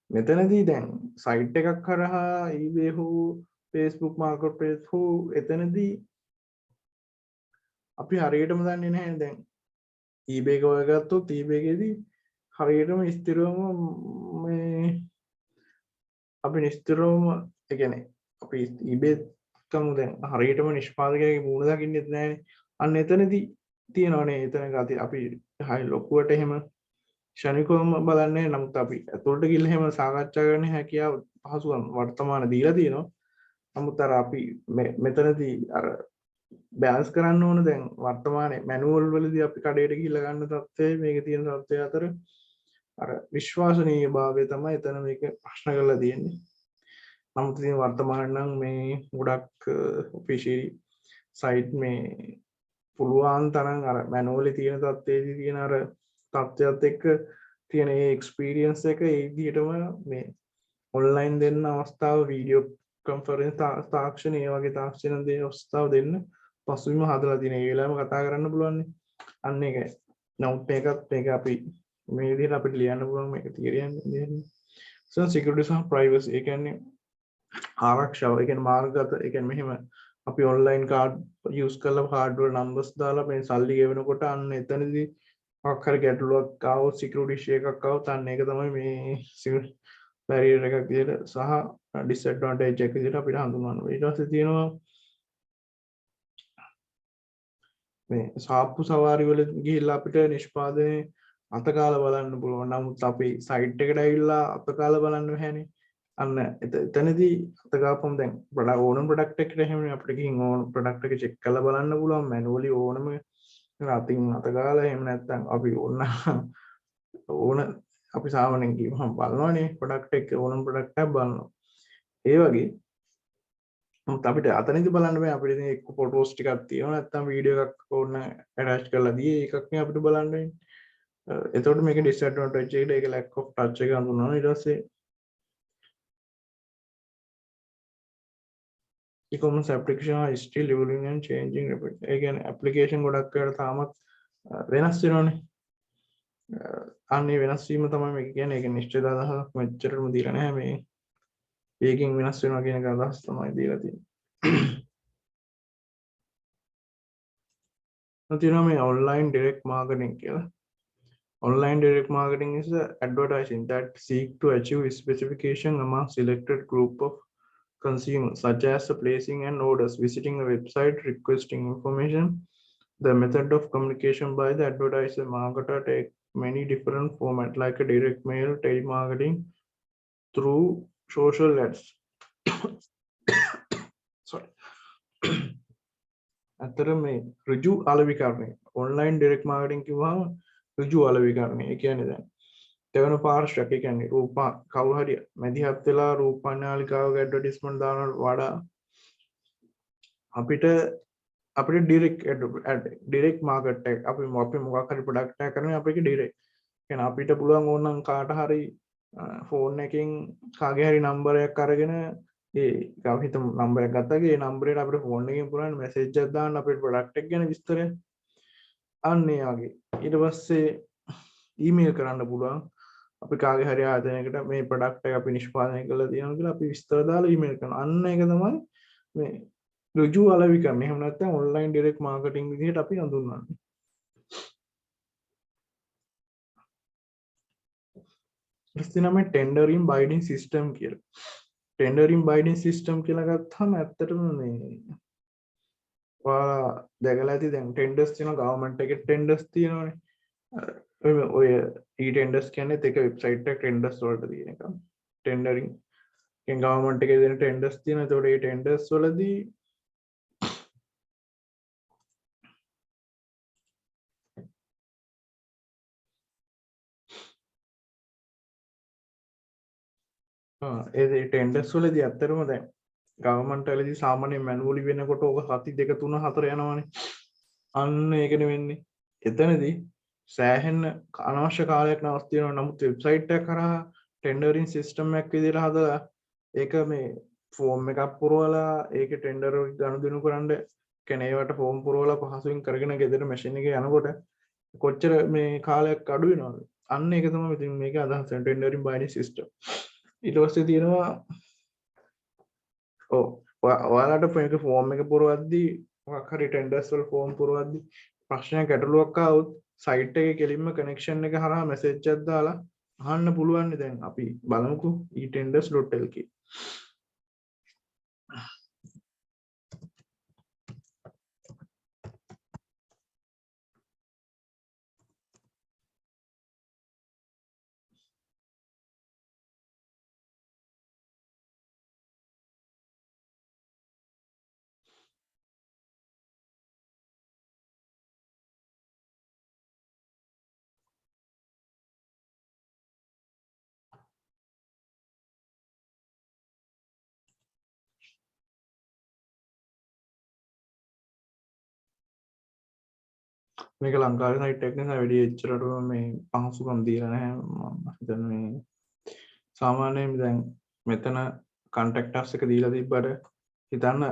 මෙතනදී දැන් සයිට් එකක් කරහා eBay හෝ Facebook marketplace හෝ එතනදී අපි හරියටම දන්නේ නැහැ. දැන් eBay එක වගත්තොත් eBay එකේදී හරියටම ස්ථිරවම මේ අපි නිස්තරවම ඒ කියන්නේ අපි eBay එකම දැන් හරියටම නිෂ්පාදකයාගේ මූණ දකින්නෙත් නැහැනේ. අන්න එතනදී තියෙනවනේ එතන ගති අපි හයි ලොකුවට එහෙම ශනිකවම බලන්නේ. නමුත් අපි ඇතුළට ගිහලා එහෙම සාකච්ඡා කරන්න හැකියාව පහසුකම් වර්තමාන දීලා තියෙනවා. නමුත් අර අපි මෙතනදී අර බැලන්ස් කරන්න ඕන. දැන් වර්තමානයේ මැනුවල් වලදී අපි කඩේට ගිහිල්ලා ගන්න තත්ත්වය මේකේ තියෙන තත්ත්වය අතර අර විශ්වාසනීයභාවය තමයි එතන මේක ප්‍රශ්න කරලා තියෙන්නේ. නමුත් ඉතින් වර්තමාන නම් මේ ගොඩක් ඔෆිෂියල් සයිට් මේ පුළුවන් තරම් අර මැනුවලි තියෙන තත්ත්වයේදී තියෙන අර තත්ත්වයත් එක්ක තියෙන ඒ එක්ස්පීරියන්ස් එක ඒ විදිහටම මේ ඔන්ලයින් දෙන්න අවස්ථාව වීඩියෝ කොන්ෆරන්ස් තාක්ෂණ ඒ වගේ තාක්ෂණ දෙන අවස්ථාව දෙන්න පසුබිම හදලා තියෙන. ඒ වෙලාවෙම කතා කරන්න පුළුවන්. අන්න ඒකයි. නමුත් මේක අපි මේ විදිහට අපිට ලියන්න පුළුවන් මේක තියරියන්නේ. So security සහ privacy ඒ කියන්නේ ආරක්ෂාව. ඒ කියන්නේ මාර්ගගත. ඒ කියන්නේ මෙහෙම අපි ඔන්ලයින් කාඩ් යූස් කරලා කාඩ් වල නම්බර්ස් දාලා මේ සල්ලි ගෙවනකොට අන්න එතනදී මොකක් හරි ගැටලුවක් ආවොත් සිකියුරිටි ඉෂුව එකක් ආවොත් අන්න ඒක තමයි මේ බැරියර් එකක් විදිහට සහ ඩිස්ඇඩ්වාන්ටේජ් එකක් විදිහට අපිට හඳුන්වන්න. ඊට පස්සේ තියෙනවා මේ සාප්පු සවාරි වල ගිහිල්ලා අපිට නිෂ්පාදනයේ අතකාලා බලන්න පුළුවන්. නමුත් අපි සයිට් එකට ඇවිල්ලා අතකාලා බලන්න බැහැනේ. අන්න එතනදී අතකාපම් දැන් ඕනම ප්‍රොඩක්ට් එකකට එහෙම අපිට ගිහින් ඕන ප්‍රොඩක්ට් එක චෙක් කරලා බලන්න පුළුවන් මැනුවලි ඕනම අතින් අතකාලා එහෙම නැත්නම් අපි ඕන අපි සාමාන්‍යයෙන් කියවම බලනවානේ ප්‍රොඩක්ට් එක ඕනම ප්‍රොඩක්ට් එකක් බලනවා. ඒ වගේ අපිට අතනදි බලන්න බෑ අපිට ඉතින් එක්ක ෆොටෝස් ටිකක් තියෙනවා නැත්නම් වීඩියෝ එකක් ඕන ඇටච් කරලා දී ඒකක් නේ අපිට බලන්න වෙන්නේ. එතකොට මේක ඩිස්ඇඩ්වාන්ටේජ් එකට ඒක lack of touch එක හඳුන්වනවා. ඊට පස්සේ e-commerce application are still evolving and changing rapidly. ඒ කියන්නේ application ගොඩක් ඒවාට තාමත් වෙනස් වෙනවනේ. අන්නේ වෙනස් වීම තමයි මේක කියන්නේ. ඒක නිශ්චිත අදහසක් මෙච්චරම දීලා නැහැ මේ. ඒකෙන් වෙනස් වෙනවා කියන එක අදහස් තමයි දීලා තියෙන්නේ. තියෙනවා මේ online direct marketing කියලා. Online direct marketing is the advertising that seek to achieve specification among selected group of consumers, such as placing an orders, visiting a website, requesting information. The method of communication by the advertiser marketer take many different formats like a direct mail, telemarketing, through social ads. Sorry. අතර මේ ඍජු අලෙවිකරණය online direct marketing කිව්වම ඍජු අලෙවිකරණය. ඒ කියන්නේ දැන් දෙවන පාර්ශ්වයක් ඒ කියන්නේ කවුරු හරි මැදිහත් වෙලා රූපනාලිකාවක ඇඩ්වර්ටයිස්මන්ට් දානවට වඩා අපිට ඩිරෙක්ට් මාකට් එක අපි මොකක් හරි ප්‍රොඩක්ට් එකක් කරන්නේ අපිට ඩිරෙක්ට් කියන්නේ අපිට පුළුවන් ඕනනම් කාට හරි ෆෝන් එකකින් කාගේ හරි නම්බර් එකක් අරගෙන ඒ අපි හිතමු නම්බර් එකක් ගත්තාගේ ඒ නම්බරේට අපිට ෆෝන් එකකින් පුළුවන් මැසේජ් එකක් දාන්න අපේ ප්‍රොඩක්ට් එක ගැන විස්තරය අන්න ඒ වගේ ඊට පස්සේ ඊමේල් කරන්න පුළුවන් අපි කාගේ හරි ආයතනයකට මේ ප්‍රොඩක්ට් එක අපි නිෂ්පාදනය කරලා තියෙනවා කියලා අපි විස්තර දාලා ඊමේල් කරනවා අන්න ඒක තමයි මේ ඍජු අලෙවිකරණය. එහෙම නැත්නම් online direct marketing විදිහට අපි හඳුන්වන්නේ. ඊට තමයි tendering bidding system කියලා. tendering bidding system කියලා ගත්තාම ඇත්තටම මේ ඔයා දැකලා ඇති දැන් tenders තියෙනවා government එකේ tenders තියෙනවානේ. ඔය e-tenders කියන්නේ ඒක වෙබ්සයිට් එක tenders වලට තියෙන එක. tendering කියන්නේ government එකේ දෙන tenders තියෙනවා. ඒතකොට මේ tenders වලදී ඒ ටෙන්ඩර්ස් වලදී ඇත්තටම දැන් ගවර්න්මන්ට් වලදී සාමාන්‍යයෙන් මැනුවලි වෙනකොට ඕක සති 2 3 4 යනවනේ. අන්න ඒකනේ වෙන්නේ. එතනදී සෑහෙන අනවශ්‍ය කාලයක් නවස් තියෙනවා. නමුත් වෙබ්සයිට් එක කරා ටෙන්ඩරින් සිස්ටම් එකක් විදිහට හදලා ඒක මේ ෆෝම් එකක් පුරවලා ඒකේ ටෙන්ඩර් ගනුදෙනු කරන්න කියන්නේ ඒවට ෆෝම් පුරවලා පහසුවෙන් කරගෙන ගෙදර මැෂින් එකේ යනකොට කොච්චර මේ කාලයක් අඩු වෙනවද? අන්න ඒක තමයි ඉතින් මේකේ අදහස ටෙන්ඩරින් බයිඩින් සිස්ටම්. ඊට පස්සේ තියෙනවා ඔයාලට මේක ෆෝම් එක පුරවද්දී මොකක් හරි ටෙන්ඩර්ස් වල ෆෝම් පුරවද්දී ප්‍රශ්නයක් ගැටලුවක් ආවොත් සයිට් එකේ කෙලින්ම කනෙක්ෂන් එක හරහා මැසේජ් එකක් දාලා අහන්න පුළුවන්. දැන් අපි බලමුකෝ etenders.lk මේක ලංකාවේ සයිට් එකක් නිසා වැඩි එච්චරට මේ පහසුකම් දීලා නැහැ. මම හිතන්නේ මේ සාමාන්‍යයෙන් දැන් මෙතන contact us එක දීලා තිබ්බට හිතන්න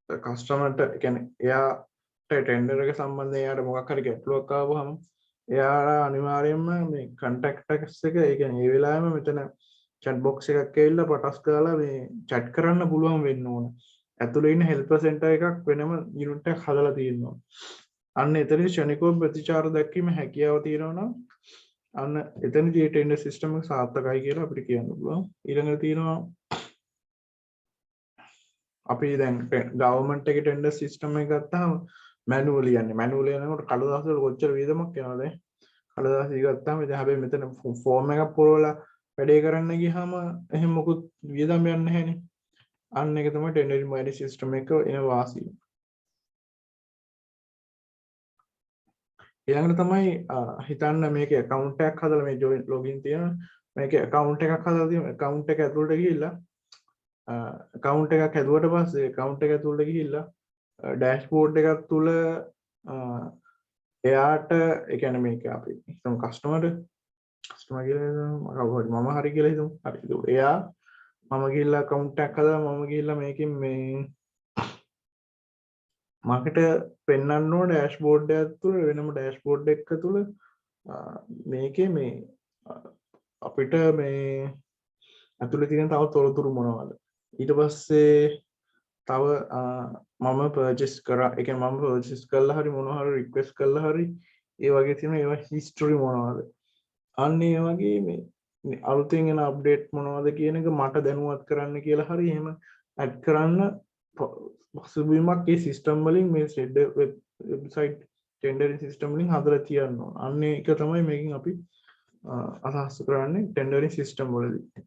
කස්ටමර්ට කියන්නේ එයාට ටෙන්ඩර් එක සම්බන්ධයෙන් එයාට මොකක් හරි ගැටලුවක් ආවම එයාලා අනිවාර්යයෙන්ම මේ contact us එක ඒ කියන්නේ ඒ වෙලාවෙම මෙතන chat box එකක් ඇවිල්ලා පටස් කරලා මේ chat කරන්න පුළුවන් වෙන්න ඕන. ඇතුළේ ඉන්න helper center එකක් වෙනම unit එකක් හදලා තියෙනවා. අන්න එතනදී ශනිකව ප්‍රතිචාර දැක්වීම හැකියාව තියෙනවා නම් අන්න එතනදී ටෙන්ඩර් සිස්ටම් එක සාර්ථකයි කියලා අපිට කියන්න පුළුවන්. ඊළඟට තියෙනවා අපි දැන් ගවර්න්මන්ට් එකේ ටෙන්ඩර් සිස්ටම් එක ගත්තාම මැනුවලි යන්නේ. මැනුවලි යනකොට කඩදාසි වල කොච්චර වියදමක් යනවද? කඩදාසි ගත්තාම ඉතින් හැබැයි මෙතන ෆෝම් එකක් පුරවලා වැඩේ කරන්න ගියාම එහෙම මොකුත් වියදම් යන්නේ නැහැනේ. අන්න එක තමයි ටෙන්ඩරින් මයිනින් සිස්ටම් එක එන වාසිය. ඊළඟට තමයි හිතන්න මේකේ account එකක් හදලා මේ join login තියෙනවා. මේකේ account එකක් හදලා තියෙනවා. account එක ඇතුළට ගිහිල්ලා account එකක් හැදුවට පස්සේ account එක ඇතුළට ගිහිල්ලා dashboard එකක් තුල එයාට ඒ කියන්නේ මේක අපි හිතමු කස්ටමර් කියලා මම හරි කියලා හිතමු. හරි. එයා මම ගිහිල්ලා account එකක් හදලා මම ගිහිල්ලා මේකෙන් මේ මාකට පෙන්වන්න ඕන ඩෑෂ්බෝඩ් එකක් තුල වෙනම ඩෑෂ්බෝඩ් එකක තුල මේකේ මේ අපිට මේ ඇතුලේ තියෙන තව තොරතුරු මොනවද ඊට පස්සේ තව මම පර්චේස් කරා ඒ කියන්නේ මම පර්චේස් කළා හරි මොනවා හරි රික්වෙස්ට් කළා හරි ඒ වගේ තියෙන ඒවා හිස්ටරි මොනවද අන්න ඒ වගේ මේ අලුතෙන් එන අප්ඩේට් මොනවද කියන එක මට දැනුවත් කරන්න කියලා හරි එහෙම ඇඩ් කරන්න පසුබිමක් ඒ සිස්ටම් වලින් මේ සෙඩ් වෙබ්සයිට් ටෙන්ඩරින් සිස්ටම් වලින් හදලා තියන්න ඕන. අන්න ඒක තමයි මේකෙන් අපි අදහස් කරන්නේ ටෙන්ඩරින් සිස්ටම් වලදී.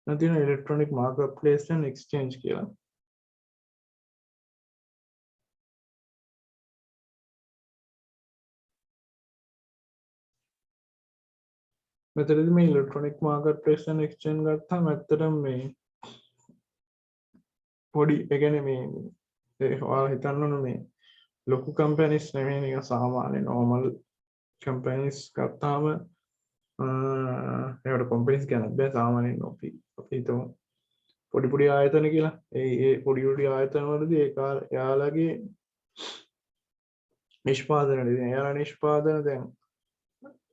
නැතිනම් ඉලෙක්ට්‍රොනික මාකට් ප්ලේස් and එක්ස්චේන්ජ් කියලා. මෙතනදී මේ ඉලෙක්ට්‍රොනික මාකට් ප්ලේස් and එක්ස්චේන්ජ් ගත්තාම ඇත්තටම මේ පොඩි ඒ කියන්නේ මේ ඔයාලා හිතන්න ඕන මේ ලොකු කම්පැනිස් නෙමෙයි නිකන් සාමාන්‍ය normal කම්පැනිස් ගත්තාම ඒකට කම්පැනිස් ගැන බෑ සාමාන්‍යයෙන් අපි හිතමු පොඩි පොඩි ආයතන කියලා. ඒ පොඩි පොඩි ආයතන වලදී එයාලගේ නිෂ්පාදන දැන්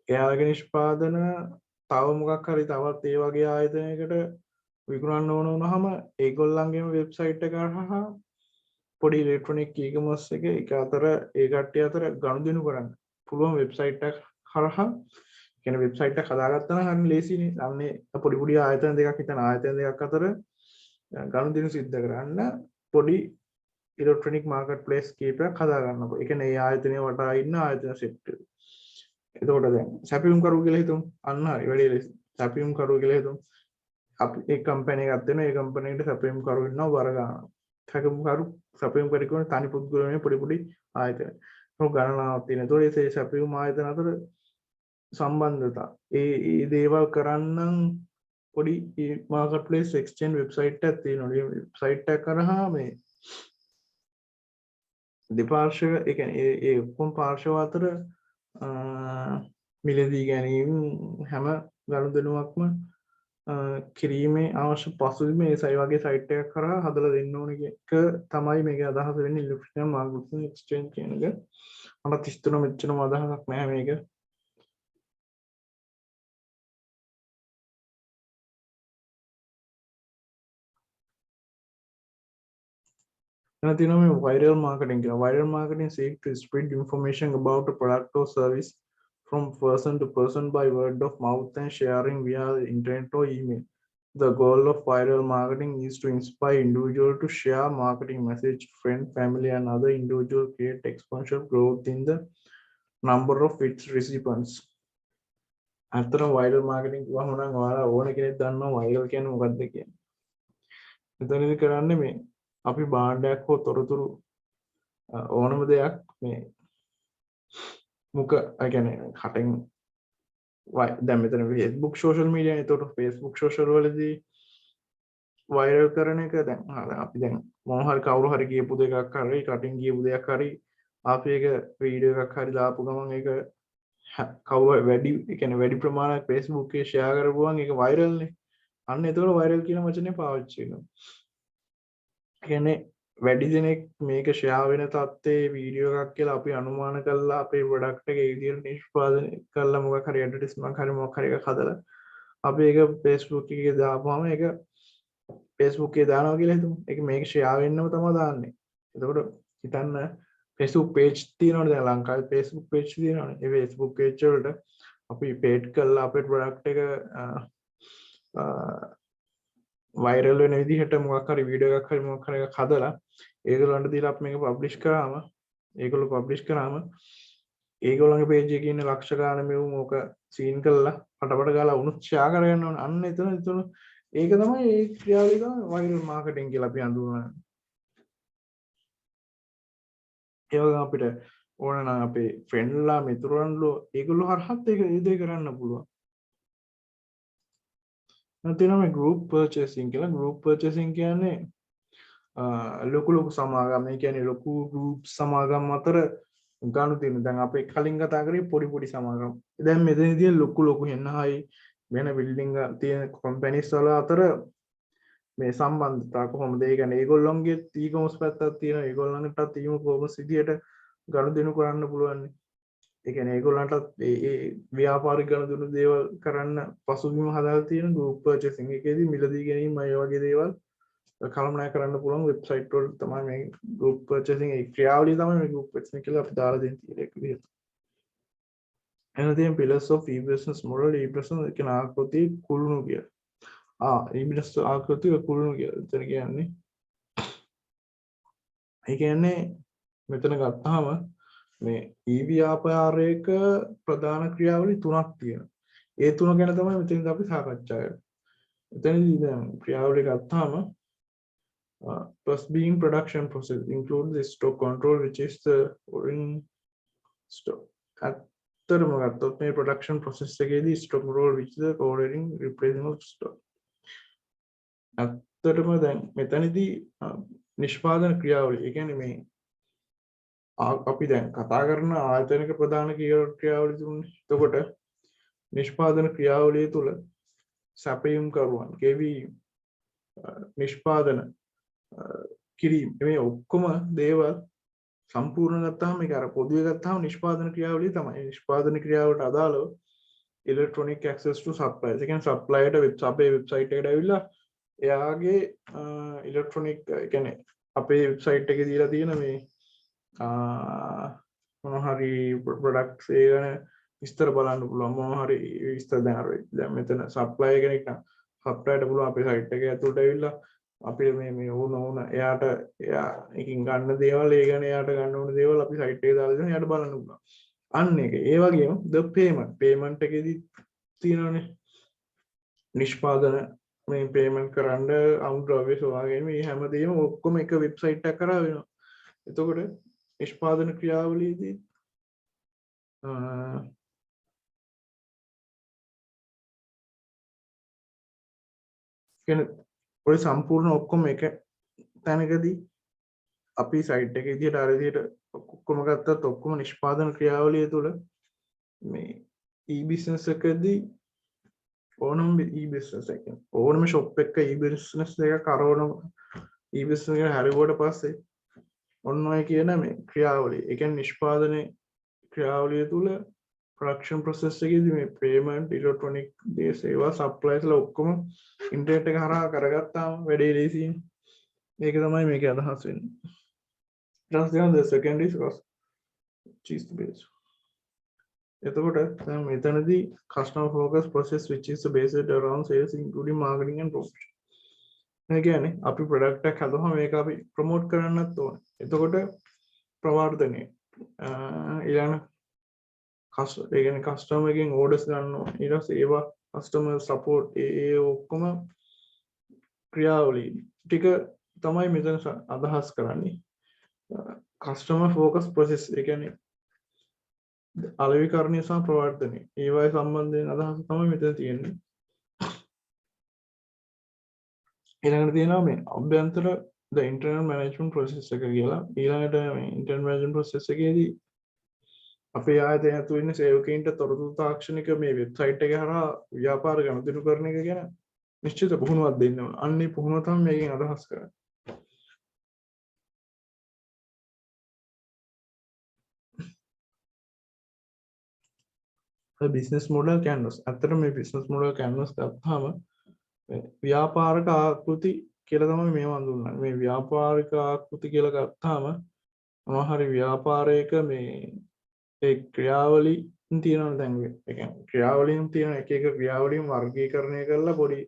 එයාලගේ නිෂ්පාදන තව මොකක් හරි තවත් ඒ වගේ ආයතනයකට විකුණන්න ඕන වුණාම ඒගොල්ලන්ගේම වෙබ්සයිට් එක හරහා පොඩි ඉලෙක්ට්‍රොනික ඊ-කොමර්ස් එක අතර ඒ කට්ටිය අතර ගනුදෙනු කරන්න පුළුවන් වෙබ්සයිට් එක හරහා කියන වෙබ්සයිට් එක හදාගත්තා නම් හරිය ලේසියිනේ. අන්නේ පොඩි පොඩි ආයතන දෙකක් හිටන ආයතන දෙකක් අතර ගනුදෙනු සිද්ධ කරන්න පොඩි ඉලෙක්ට්‍රොනික මාකට් ප්ලේස් කීපයක් හදා ගන්නකො. ඒ කියන්නේ ඒ ආයතනය වටා ඉන්න ආයතන සෙට් එක. එතකොට දැන් සැපයුම් කරු කියලා හිතමු. අන්න හරි වැඩි ලේසි. සැපයුම් කරු කියලා හිතමු. අපි ඒ කම්පැනි එකක් දෙනවා. ඒ කම්පැනි එකට සැපයුම් කරු ඉන්නවා වර ගන්නවා. සැපයුම් කරු කියන තනි පුද්ගලයන් පොඩි පොඩි ආයතන. ඒක ගණනාවක් තියෙනවා. ඒතකොට ඒ සැපයුම් ආයතන අතර සම්බන්ධතා ඒ දේවල් කරන්නම් පොඩි මාකට් ප්ලේස් එක්ස්චේන්ජ් වෙබ්සයිට් එකක් තියෙනවා. මේ වෙබ්සයිට් එක කරහා මේ දෙපාර්ශ්ව ඒ කියන්නේ ඒ ඔක්කොම පාර්ශ්ව අතර මිලදී ගැනීම හැම ගනුදෙනුවක්ම කිරීමේ අවශ්‍ය පසුබිම ඒ වගේ සයිට් එකක් කරා හදලා දෙන්න ඕන එක තමයි මේකේ අදහස වෙන්නේ ඉලෙක්ට්‍රොනික මාකට් එක්ස්චේන්ජ් කියන එක. මට 33 මෙච්චරම අදහසක් නැහැ මේක. Viral marketing. Viral marketing seeks to spread information about a product or service from person to person by word of mouth and sharing via the internet or email. The goal of viral marketing is to inspire individuals to share marketing message, friend, family, and other individuals create exponential growth in the number of its recipients. After viral marketing, ඕන කෙනෙක් දන්නවා viral කියන්නේ මොකක්ද කියන්නේ. මෙතනදී කරන්නේ මේ අපි භාණ්ඩයක් හෝ තොරතුරු ඕනම දෙයක් මේ මුක කියන්නේ කටින් දැන් මෙතන Facebook social media නේ. ඒතකොට Facebook social වලදී viral කරන එක දැන් අපි දැන් මොන හරි කවුරු හරි කියපු දෙයක් හරි කටින් කියපු දෙයක් හරි අපි ඒක වීඩියෝ එකක් හරි දාපු ගමන් ඒක කවුරු වැඩි ඒ කියන්නේ වැඩි ප්‍රමාණයක් Facebook එකේ share කරපුවම ඒක viral නේ. අන්න ඒතකොට viral කියන වචනේ පාවිච්චි වෙනවා. කියන්නේ වැඩි දෙනෙක් මේක ෂෙයා වෙන තත්ත්වයේ වීඩියෝ එකක් කියලා අපි අනුමාන කළා අපේ ප්‍රොඩක්ට් එක ඒ විදිහට නිෂ්පාදනය කළා මොකක් හරි ඇඩ්වර්ටයිස්මන්ට් හරි මොකක් හරි එකක් හදලා අපි ඒක Facebook එකේ දාපුවම ඒක Facebook එකේ දානවා කියලා හිතමු. ඒක මේක ෂෙයා වෙන්නම තමයි දාන්නේ. එතකොට හිතන්න Facebook page තියෙනවනේ දැන් ලංකාවේ Facebook page තියෙනවනේ. ඒ Facebook page වලට අපි paid කළා අපේ ප්‍රොඩක්ට් එක වයිරල් වෙන විදිහට මොකක් හරි වීඩියෝ එකක් හරි මොකක් හරි එකක් හදලා ඒගොල්ලන්ට දීලා අපි මේක පබ්ලිෂ් කරාම ඒගොල්ලෝ පබ්ලිෂ් කරාම ඒගොල්ලන්ගේ පේජ් එකේ ඉන්න ලක්ෂ ගාන මෙවුන් ඕක සීන් කරලා පටපට ගාලා උණුත් ෂෙයා කරගන්න ඕන. අන්න එතන ඒක තමයි ඒ ක්‍රියාවලිය තමයි වයිරල් මාකටිං කියලා අපි හඳුන්වන්නේ. ඒ වගේම අපිට ඕන නම් අපේ ෆ්‍රෙන්ඩ්ලා මිතුරන්ලෝ ඒගොල්ලෝ හරහත් ඒක ඒ දේ කරන්න පුළුවන්. නැත්නම් මේ group purchasing කියලා group purchasing කියන්නේ ලොකු සමාගම් ඒ කියන්නේ ලොකු group සමාගම් අතර ගානු තියෙන. දැන් අපි කලින් කතා කරේ පොඩි සමාගම්. දැන් මෙතනදී තියෙන ලොකු හෙන්නහයි වෙන බිල්ඩින්ග් තියෙන කම්පැනිස් වල අතර මේ සම්බන්ධතා කොහොමද? ඒ කියන්නේ ඒගොල්ලොන්ගේ e-commerce පැත්තක් තියෙනවා. ඒගොල්ලන්ටත් e-commerce විදියට ගනුදෙනු කරන්න පුළුවන්. ඒ කියන්නේ ඒගොල්ලන්ටත් ඒ ව්‍යාපාරික ගනුදෙනු දේවල් කරන්න පසුබිම හදාලා තියෙන group purchasing එකේදී මිලදී ගැනීම අය වගේ දේවල් කළමනා කරන්න පුළුවන් වෙබ්සයිට් වල තමයි මේ group purchasing ඒ ක්‍රියාවලිය තමයි මේ group purchasing කියලා අපි දාලා දෙන තියෙන එක විදිහට. එහෙනම් තියෙන pillars of e-business model e-business කියන ආකෘතිය කුළුණු කියලා. e-business ආකෘතිය කුළුණු කියලා. එතන කියන්නේ ඒ කියන්නේ මෙතන ගත්තාම මේ e-ව්‍යාපාරයක ප්‍රධාන ක්‍රියාවලි තුනක් තියෙනවා. ඒ තුන ගැන තමයි මෙතනදී අපි සාකච්ඡා කරන්නේ. එතනදී දැන් ක්‍රියාවලිය ගත්තාම first being production process include the stock control which is the ordering stock. ඇත්තටම ගත්තොත් මේ production process එකේදී stock control which is the ordering replacement of stock. ඇත්තටම දැන් මෙතනදී නිෂ්පාදන ක්‍රියාවලිය. ඒ කියන්නේ මේ අපි දැන් කතා කරන ආයතනික ප්‍රධාන ක්‍රියාවලිය තුනේ. එතකොට නිෂ්පාදන ක්‍රියාවලිය තුල සැපයුම් කරුවන් කෙවි නිෂ්පාදන කිරීම මේ ඔක්කොම දේවල් සම්පූර්ණ ගත්තාම මේක අර පොදුවේ ගත්තාම නිෂ්පාදන ක්‍රියාවලිය තමයි. නිෂ්පාදන ක්‍රියාවලට අදාළව electronic access to suppliers. ඒ කියන්නේ supplierට අපේ වෙබ්සයිට් එකට ඇවිල්ලා එයාගේ ඉලෙක්ට්‍රොනික ඒ කියන්නේ අපේ වෙබ්සයිට් එකේ දීලා තියෙන මේ මොන හරි ප්‍රොඩක්ට්ස් ඒ ගැන විස්තර බලන්න පුළුවන්. මොන හරි විස්තර දැන් මෙතන සප්ලයර් කෙනෙක් නම් සප්ලයර්ට පුළුවන් අපේ සයිට් එකේ ඇතුළට ඇවිල්ලා අපිට මේ ඕන එයාට එයා එකකින් ගන්න දේවල් ඒ ගැන එයාට ගන්න ඕන දේවල් අපි සයිට් එකේ දාලා දෙනවා එයාට බලන්න පුළුවන්. අන්න ඒක. ඒ වගේම the payment එකේදී තියෙනවානේ නිෂ්පාදන මේ පේමන්ට් කරන්න අමුද්‍රව්‍ය සොයාගෙන මේ හැමදේම ඔක්කොම එක වෙබ්සයිට් එකක් කරා වෙනවා. එතකොට නිෂ්පාදන ක්‍රියාවලියේදී කියන්නේ ඔය සම්පූර්ණ ඔක්කොම එක තැනකදී අපි සයිට් එකේ විදිහට අර විදිහට ඔක්කොම ගත්තත් ඔක්කොම නිෂ්පාදන ක්‍රියාවලිය තුළ මේ e-business එකදී ඕනම e-business එක ඕනම shop එකක e-business එක කරවන e-business එක හරියට පස්සේ ඔන්න ඔය කියන මේ ක්‍රියාවලිය ඒ කියන්නේ නිෂ්පාදනයේ ක්‍රියාවලිය තුළ production process එකේදී මේ payment electronic දේ සේවා suppliers ලා ඔක්කොම ඉන්ටර්නෙට් එක හරහා කරගත්තාම වැඩේ ලේසියි. මේක තමයි මේකේ අදහස් වෙන්නේ. ඊට පස්සේ the second is cost cheese base. එතකොට දැන් මෙතනදී customer focus process which is based around sales including marketing and promotion. ඒ කියන්නේ අපි product එකක් හදුවම මේක අපි promote කරන්නත් ඕනේ. එතකොට ප්‍රවර්ධනය ඊළඟ ඒ කියන්නේ customer එකෙන් orders ගන්නවා. ඊට පස්සේ ඒවා customer support ඒ ඔක්කොම ක්‍රියාවලිය ටික තමයි මෙතන අදහස් කරන්නේ. customer focus process ඒ කියන්නේ අලෙවිකරණය සහ ප්‍රවර්ධනය ඒවයි සම්බන්ධයෙන් අදහස තමයි මෙතන තියෙන්නේ. ඊළඟට තියෙනවා මේ අභ්‍යන්තර the internal management process එක කියලා. ඊළඟට මේ internal management process එකේදී අපේ ආයතනය ඇතුළේ ඉන්න සේවකයින්ට තොරතුරු තාක්ෂණික මේ වෙබ්සයිට් එක හරහා ව්‍යාපාර ගනුදෙනු කරන එක ගැන නිශ්චිත පුහුණුවක් දෙන්න ඕන. අන්නේ පුහුණුව තමයි මේකෙන් අදහස් කරන්නේ. business model canvas. ඇත්තටම මේ business model canvas ගත්තාම ව්‍යාපාරික ආකෘති කියලා තමයි මේව හඳුන්වන්නේ. මේ ව්‍යාපාරික ආකෘති කියලා ගත්තාම මොනවා හරි ව්‍යාපාරයක මේ ඒ ක්‍රියාවලි තියෙනවා. දැන් ඒ කියන්නේ ක්‍රියාවලින් තියෙන එක එක ක්‍රියාවලින් වර්ගීකරණය කරලා පොඩි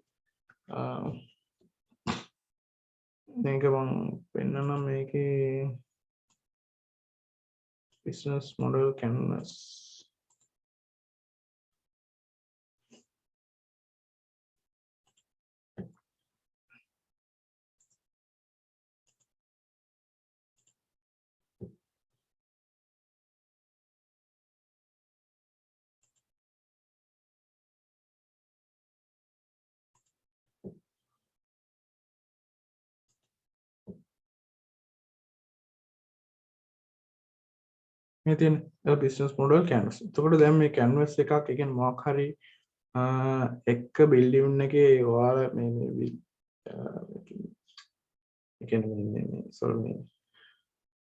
මේක මම පෙන්නනම් මේකේ business model canvas. මේ තියෙන business model canvas. එතකොට දැන් මේ canvas එකක් ඒ කියන්නේ මොකක් හරි එක බිල්ඩින් එකේ ඔයාලා මේ ඒ කියන්නේ මේ sorry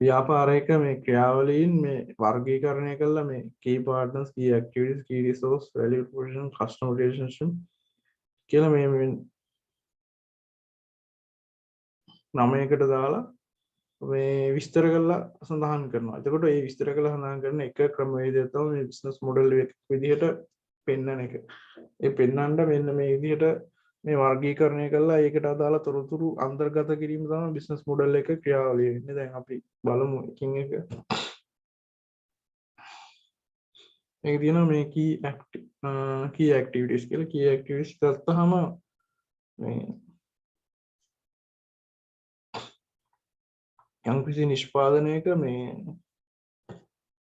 ව්‍යාපාරයක මේ ක්‍රියාවලීන් මේ වර්ගීකරණය කළා මේ key partners key activities key resource value proposition customer relationship කියලා මේ 9කට දාලා මේ විස්තර කරලා සඳහන් කරනවා. එතකොට මේ විස්තර කරලා සඳහන් කරන එක ක්‍රමවේදය තමයි මේ බිස්නස් මොඩල් එක විදිහට පෙන්වන එක. ඒ පෙන්වන්න මෙන්න මේ විදිහට මේ වර්ගීකරණය කරලා ඒකට අදාළ තොරතුරු අන්තර්ගත කිරීම තමයි බිස්නස් මොඩල් එක ක්‍රියාවලිය වෙන්නේ. දැන් අපි බලමු එකින් එක. මේක තියෙනවා මේ key activities කියලා. key activities ගත්තාම මේ යම්කිසි නිෂ්පාදනයක මේ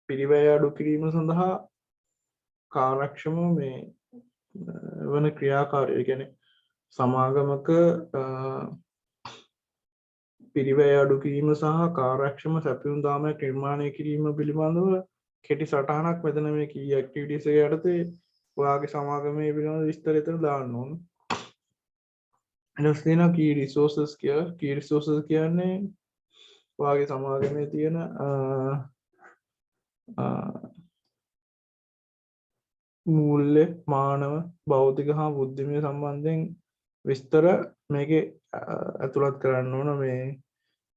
පිරිවැය අඩු කිරීම සඳහා කාර්යක්ෂම මේ වන ක්‍රියාකාරී කියන්නේ සමාගමක පිරිවැය අඩු කිරීම සහ කාර්යක්ෂම සැපයුම් දාමයක් නිර්මාණය කිරීම පිළිබඳව කෙටි සටහනක් මෙතන මේ key activities එක යටතේ ඔයාගේ සමාගමේ පිළිබඳ විස්තර එතන දාන්න ඕන. ඊට පස්සේ තියෙනවා key resources කියලා. key resources කියන්නේ ඔයාගේ සමාගමේ තියෙන මූල්‍ය මානව භෞතික හා බුද්ධිමය සම්බන්ධයෙන් විස්තර මේකේ ඇතුළත් කරන්න ඕන. මේ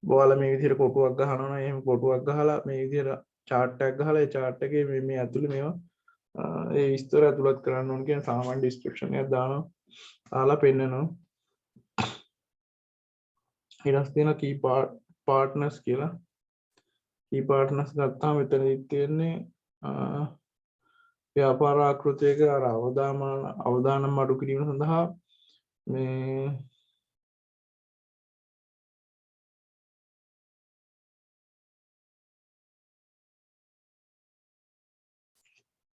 ඔයාලා මේ විදිහට කොටුවක් ගහනවා නම් එහෙම කොටුවක් ගහලා මේ විදිහට chart එකක් ගහලා ඒ chart එකේ මේ ඇතුළේ මේවා ඒ විස්තර ඇතුළත් කරන්න ඕන කියන සාමාන්‍ය description එකක් දානවා. දාලා පෙන්නනවා. ඊට පස්සේ තියෙනවා key partners කියලා. key partners ගත්තාම මෙතනදි තියෙන්නේ ව්‍යාපාර ආකෘතියක අර අවදානම් අඩු කිරීම සඳහා මේ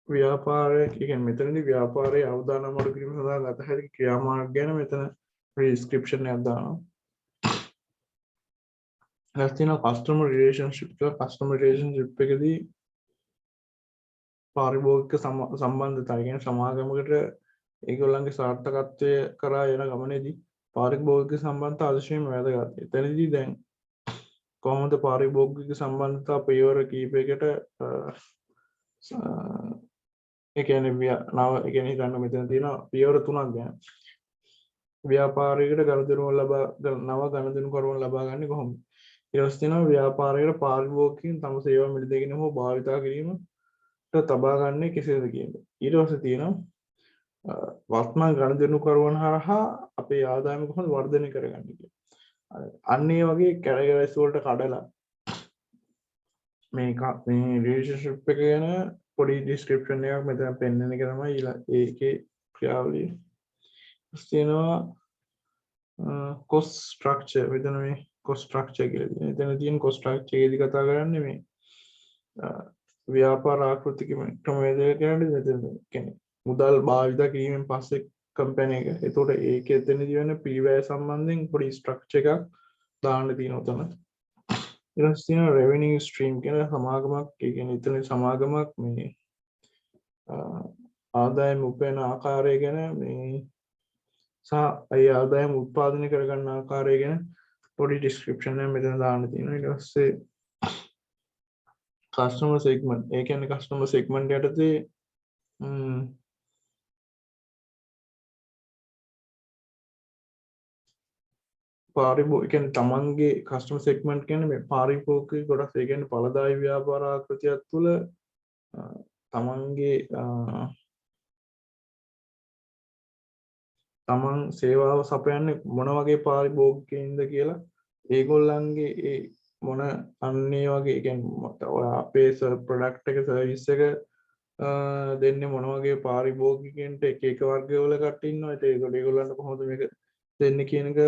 ව්‍යාපාරයේ කියන්නේ මෙතනදී ව්‍යාපාරයේ අවදානම් අඩු කිරීම සඳහා ගත හැකි ක්‍රියාමාර්ග ගැන මෙතන description එකක් දානවා. ඊට තියෙනවා customer relationship කියලා. customer relationship එකදී පාරිභෝගික සම්බන්ධතාවය කියන්නේ සමාගමකට ඒගොල්ලන්ගේ සාර්ථකත්වය කරා යන ගමනේදී පාරිභෝගික සම්බන්ධතා අතිශයින්ම වැදගත්. එතනදී දැන් කොහොමද පාරිභෝගික සම්බන්ධතා පියවර කීපයකට ඒ කියන්නේ ඒ කියන්නේ ගන්න මෙතන තියෙන පියවර තුනක් ගැන ව්‍යාපාරයකට ගනුදෙනු කරවන ලබා ගන්න කොහොමද? ඊට පස්සේ තියෙනවා ව්‍යාපාරයකට පාරිභෝගිකයන් තම සේවා මිලදීගෙන හෝ භාවිතා කිරීම තබා ගන්නේ කෙසේද කියන්නේ. ඊට පස්සේ තියෙනවා වර්තමාන ගනුදෙනු කරවන හරහා අපේ ආදායම කොහොමද වර්ධනය කරගන්නේ කියන්නේ. අන්න ඒ වගේ කැටගරිස් වලට කඩලා මේ රිලේෂන්ෂිප් එක ගැන පොඩි ඩිස්ක්‍රිප්ෂන් එකක් මෙතන පෙන්නන එක තමයි ඒකේ ක්‍රියාවලිය. තියෙනවා cost structure මෙතන මේ cost structure කියලා. එතන තියෙන cost structure එකේදී කතා කරන්නේ මේ ව්‍යාපාර ආකෘතික ක්‍රමවේදය කියන්නේ මුදල් භාවිත කිරීමෙන් පස්සේ කම්පැනි එක. ඒතකොට ඒකේ එතනදී වෙන පිරිවැය සම්බන්ධයෙන් පොඩි ස්ට්‍රක්චර් එකක් දාන්න තියෙනවා උතන. ඊට පස්සේ තියෙනවා revenue stream කියන සමාගමක්. ඒ කියන්නේ එතන සමාගමක් මේ ආදායම උපයන ආකාරය ගැන මේ සහ ඒ ආදායම උත්පාදනය කරගන්න ආකාරය ගැන පොඩි description එකක් මෙතන දාන්න තියෙනවා. ඊට පස්සේ customer segment ඒ කියන්නේ customer segment යටතේ පාරිභෝගික කියන්නේ තමන්ගේ customer segment කියන්නේ මේ පාරිභෝගික කොටස්. ඒ කියන්නේ පළදායි ව්‍යාපාර ආකෘතියක් තුළ තමන්ගේ තමන් සේවාව සපයන්නේ මොන වගේ පාරිභෝගිකයින්ද කියලා ඒගොල්ලන්ගේ ඒ මොන අන්නේ වගේ කියන්නේ ඔය අපේ ප්‍රොඩක්ට් එක සර්විස් එක දෙන්නේ මොන වගේ පාරිභෝගිකයන්ට එක වර්ගවල කට්ටිය ඉන්නවා. ඒකට ඒගොල්ලන්ට කොහොමද මේක දෙන්නේ කියන එක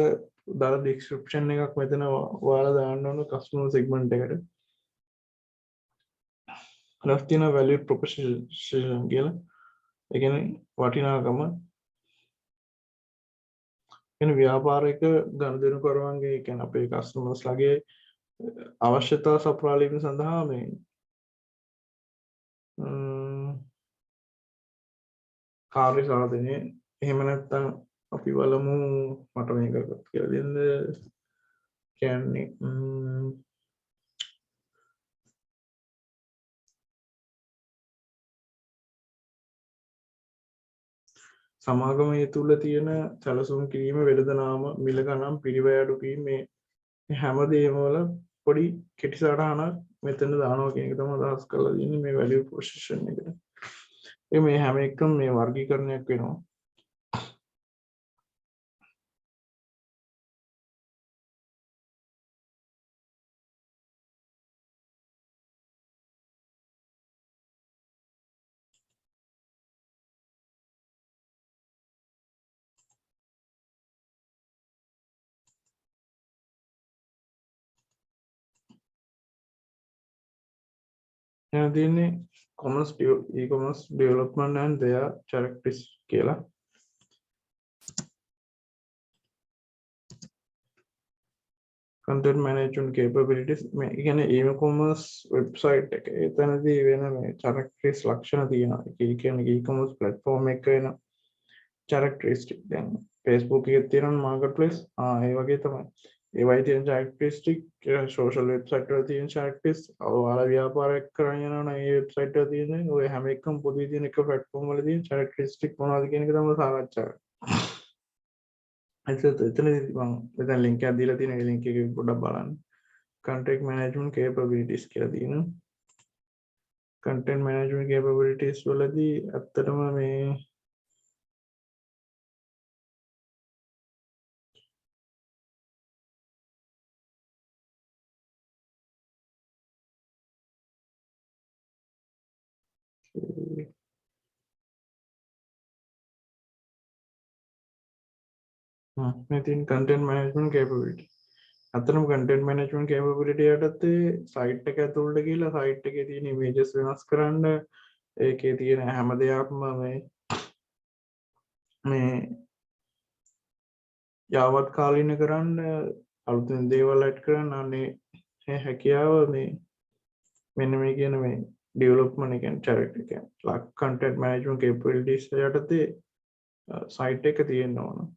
දාලා ඩිස්ක්‍රිප්ෂන් එකක් මෙතන ඔයාලා දාන්න ඕන කස්ටමර් සෙග්මන්ට් එකට. ඊළඟට තියෙන වැලියු ප්‍රොපොසිෂන් කියලා. ඒ කියන්නේ වටිනාකම කියන ව්‍යාපාරික ගනුදෙනු කරවන්ගේ කියන්නේ අපේ කස්ටමර්ස්ලාගේ අවශ්‍යතා සපුරාලීම සඳහා මේ කාර්ය සාධනය එහෙම නැත්නම් අපි බලමු මට මේක කියලා දෙන්න කියන්නේ සමාගමය තුල තියෙන සැලසුම් කිරීම වෙළඳනාම මිල ගණන් පිරිවැය අඩු කිරීම මේ හැමදේම වල පොඩි කෙටි සටහනක් මෙතන දානවා කියන එක තමයි අදහස් කරලා තියෙන්නේ මේ වැලියු ප්‍රොපොසිෂන් එකට. මේ හැම එකම මේ වර්ගීකරණයක් වෙනවා. එහෙනම් තියෙන්නේ e-commerce development and their characteristics කියලා. content management capabilities මේ කියන්නේ e-commerce website එක එතනදී වෙන මේ characteristics ලක්ෂණ තියෙනවා. ඒ කියන්නේ e-commerce platform එක වෙන characteristics දැන් Facebook එකේ තියෙන marketplace ඒ වගේ තමයි. ඒවයි තියෙන characteristics social website වල තියෙන characteristics ඔයාලා ව්‍යාපාරයක් කරගෙන යනවා නම් ඒ website වල තියෙන ඔය හැම එකම පොදුවේ තියෙන එක platform වල තියෙන characteristics මොනවද කියන එක තමයි සාකච්ඡා කරන්නේ. එතනදී මම මෙතන link එකක් දීලා තියෙනවා. ඒ link එක පොඩ්ඩක් බලන්න. content management capabilities කියලා තියෙනවා. content management capabilities වලදී ඇත්තටම මේ මෙතින් content management capability අතරම content management capability යටතේ site එක ඇතුළට ගිහලා site එකේ තියෙන images වෙනස් කරන්න ඒකේ තියෙන හැම දෙයක්ම මේ යාවත් කාලීන කරන්න අලුතෙන් දේවල් ඇඩ් කරන්න අනේ හැකියාව මේ මෙන්න මේ කියන මේ development එකෙන් character එකෙන් content management capabilities යටතේ site එක තියෙන්න ඕන.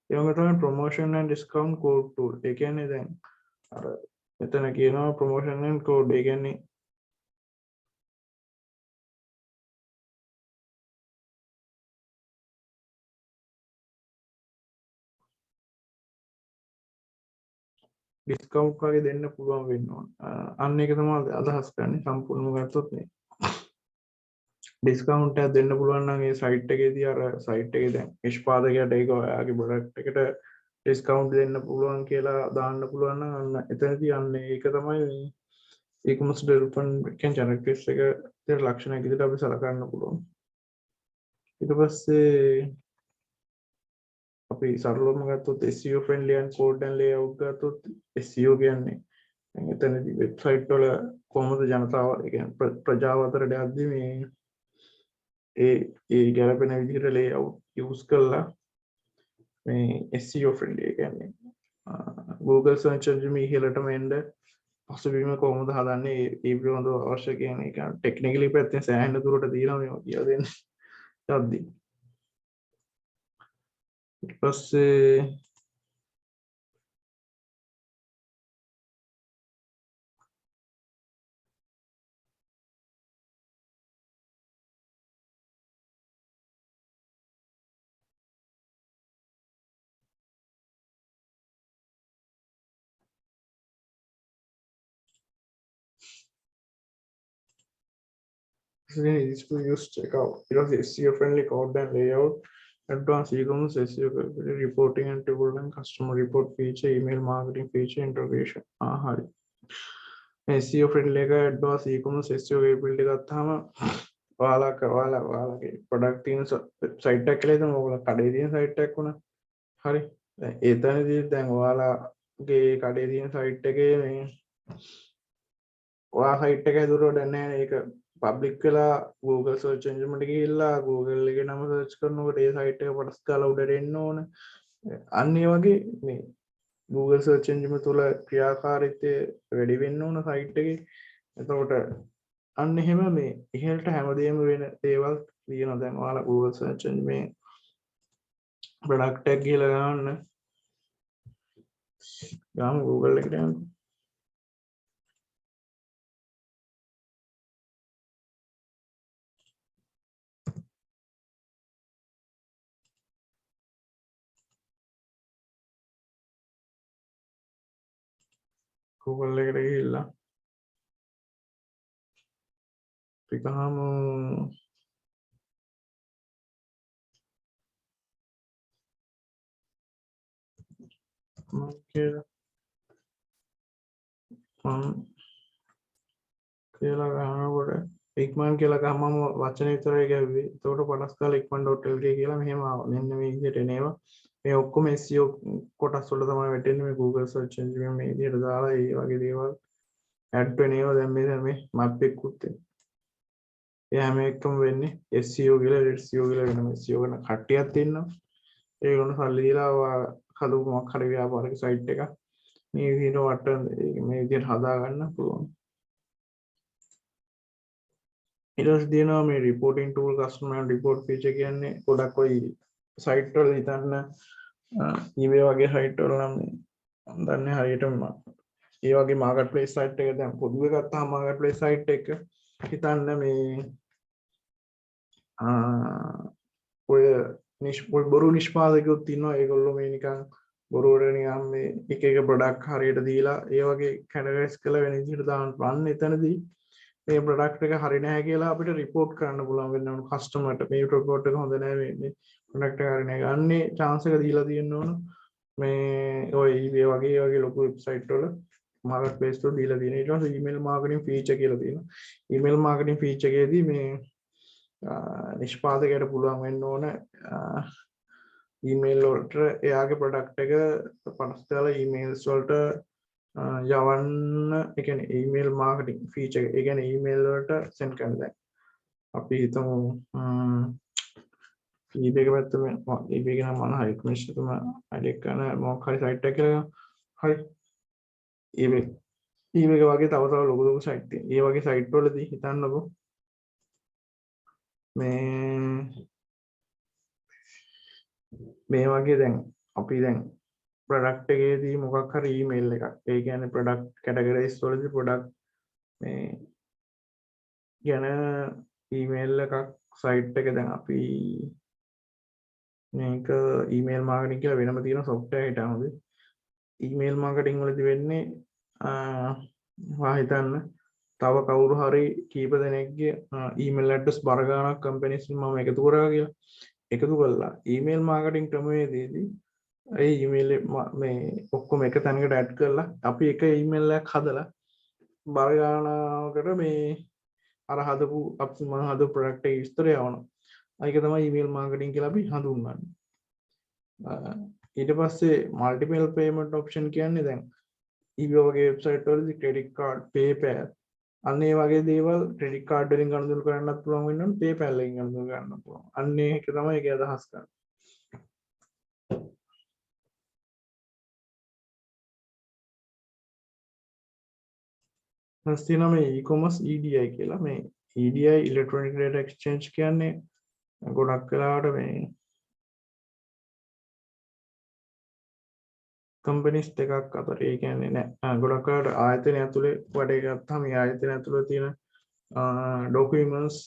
ඒ වගේ තමයි promotion and discount code tool. ඒ කියන්නේ දැන් අර මෙතන කියනවා promotion and code. ඒ කියන්නේ discount වගේ දෙන්න පුළුවන් වෙන්න ඕන. අන්න ඒක තමයි අදහස් කරන්නේ සම්පූර්ණව ගත්තොත් මේ discount එකක් දෙන්න පුළුවන් නම් ඒ site එකේදී අර site එකේ දැන් නිෂ්පාදකයාට ඒක ඔයාගේ product එකට discount දෙන්න පුළුවන් කියලා දාන්න පුළුවන් නම් අන්න එතනදී අන්න ඒක තමයි මේ e-commerce development එකෙන් characteristics එක තියෙන ලක්ෂණ විදිහට අපි සලකන්න පුළුවන්. ඊට පස්සේ අපි සරලවම ගත්තොත් SEO friendly and code and layout ගත්තොත් SEO කියන්නේ එතනදී වෙබ්සයිට් වල කොහොමද ජනතාව ඒ කියන්නේ ප්‍රජාව අතරට යද්දී මේ ඒ ගැලපෙන විදිහට layout use කරලා මේ SEO friendly ඒ කියන්නේ Google search engine ඉහළටම එන්න පසුබිම කොහොමද හදන්නේ ඒ පිළිබඳව අවශ්‍ය කියන එක ටෙක්නිකලි පැත්තෙන් සෑහෙන දුරට තියෙනවා මේවා කියලා දෙන්න. යද්දී ඊට පස්සේ is to use checkout. SEO friendly code and layout advanced e-commerce SEO capability, reporting and table customer report feature, email marketing feature, integration. හරි. SEO friendly එක advanced e-commerce SEO capability ගත්තාම ඔයාලගේ product තියෙන site එකක් කියලා හිතමු. ඔයාලා කඩේ තියෙන site එකක් වුණා. හරි. දැන් එතනදී දැන් ඔයාලගේ කඩේ තියෙන site එකේ මේ ඔයා site එක ඇදුරට නැහැ ඒක public වෙලා Google search engine එකට ගිහිල්ලා Google එකේ නම search කරනකොට ඒ site එක පටස් ගාලා උඩට එන්න ඕන. අන්න ඒ වගේ මේ Google search engine තුල ක්‍රියාකාරීත්වය වැඩි වෙන්න ඕන site එකේ. එතකොට අන්න එහෙම මේ ඉහළට හැමදේම වෙන දේවල් තියෙනවා. දැන් ඔයාලා Google search engine මේ product එක කියලා ගන්න. ගාම Google එකට යන්න. Google එකට ගිහිල්ලා පිටාම කියලා ගන්නකොට ඉක්මන් කියලා ගමම වචන විතරයි ගැව්වේ. එතකොට පටස් කාලා ikman.lk කියලා මෙහෙම ආවා. මෙන්න මේ විදිහට එනවා. මේ ඔක්කොම SEO කොටස් වල තමයි වැටෙන්නේ. මේ Google search engine මේ විදිහට දාලා ඒ වගේ දේවල් ඇඩ් වෙනවා. දැන් මේ map එකකුත් තියෙනවා. ඒ හැම එකම වෙන්නේ SEO කියලා SEO කියලා වෙනම SEO කරන කට්ටියක් ඉන්නවා. ඒගොල්ලෝ සල්ලි දීලා හදපු මොකක් හරි ව්‍යාපාරික සයිට් එකක් මේ විදිහට මේ විදිහට හදා ගන්න පුළුවන්. ඊට පස්සේ තියෙනවා මේ reporting tool customer report feature කියන්නේ ගොඩක් ඔය සයිට් වල හිතන්න eBay වගේ සයිට් වල නම් මම දන්නේ හරියටම ඒ වගේ marketplace site එක දැන් පොදුවේ ගත්තාම marketplace site එක හිතන්න මේ ඔය බොරු නිෂ්පාදකයොත් ඉන්නවා. ඒගොල්ලෝ මේ නිකන් බොරුවට නිකන් මේ එක එක ප්‍රොඩක්ට් හරියට දීලා ඒ වගේ කැටගරිස් කරලා වෙන විදිහට දාන්න එතනදී මේ ප්‍රොඩක්ට් එක හරි නැහැ කියලා අපිට report කරන්න පුළුවන් වෙනවා කස්ටමර්ට. මේ report එක හොඳ නැහැ මේ ප්‍රොඩක්ට් එක හරි නැහැ. අන්නේ chance එක දීලා තියෙන්න ඕන. මේ ඔය eBay වගේ ලොකු වෙබ්සයිට් වල marketplace වල දීලා තියෙන. ඊට පස්සේ email marketing feature කියලා තියෙනවා. email marketing feature එකේදී මේ නිෂ්පාදකයට පුළුවන් වෙන්න ඕන ඊමේල් වලට එයාගේ ප්‍රොඩක්ට් එක පනස් දාලා ඊමේල්ස් වලට යවන්න. ඒ කියන්නේ ඊමේල් මාකටිං ෆීචර් එක. ඒ කියන්නේ ඊමේල් වලට සෙන්ඩ් කරන්න. දැන් අපි හිතමු eBay එක පැත්තම eBay එක නම් මම හරි කමිෂන් තුම අඩේ කරන මොකක් හරි සයිට් එකක් කියලා. හරි eBay එක වගේ තව ලොකු සයිට් තියෙනවා. ඒ වගේ සයිට් වලදී හිතන්නකෝ මේ වගේ දැන් අපි දැන් ප්‍රොඩක්ට් එකේදී මොකක් හරි ඊමේල් එකක් ඒ කියන්නේ ප්‍රොඩක්ට් කැටගරිස් වලදී ප්‍රොඩක්ට් මේ ගැන ඊමේල් එකක් සයිට් එක දැන් අපි මේක ඊමේල් මාකටිං කියලා වෙනම තියෙන software එකක් තමයි. ඊමේල් මාකටිං වලදී වෙන්නේ වා හිතන්න තව කවුරු හරි කීප දෙනෙක්ගේ ඊමේල් ඇඩ්‍රස් බර ගානක් කම්පැනිස් මම එකතු කරා කියලා එකතු කළා ඊමේල් මාකටිං ක්‍රමවේදයේදී ඒ ඊමේල් මේ ඔක්කොම එක තැනකට ඇඩ් කරලා අපි එක ඊමේල් එකක් හදලා බර ගානකට මේ අර හදපු අපි මම හදපු ප්‍රොඩක්ට් එකේ විස්තරය යවනවා. ඒක තමයි ඊමේල් මාකටිං කියලා අපි හඳුන්වන්නේ. ඊට පස්සේ මල්ටිපල් පේමන්ට් ඔප්ෂන් කියන්නේ දැන් eBay වගේ වෙබ්සයිට් වලදී ක්‍රෙඩිට් කාඩ්, PayPal අන්න ඒ වගේ දේවල් ක්‍රෙඩිට් කාඩ් වලින් ගනුදෙනු කරන්නත් පුළුවන් වෙනවා PayPal එකෙන් ගනුදෙනු කරන්න පුළුවන්. අන්න ඒක තමයි ඒකේ අදහස් කරන්නේ. ඊට පස්සේ මේ e-commerce EDI කියලා මේ EDI electronic data exchange කියන්නේ ගොඩක් වෙලාවට මේ කම්පැනිස් දෙකක් අතර ඒ කියන්නේ නෑ ගොඩක් වෙලාවට ආයතනය ඇතුලේ වැඩ ගත්තාම මේ ආයතනය ඇතුලේ තියෙන ඩොකියුමන්ට්ස්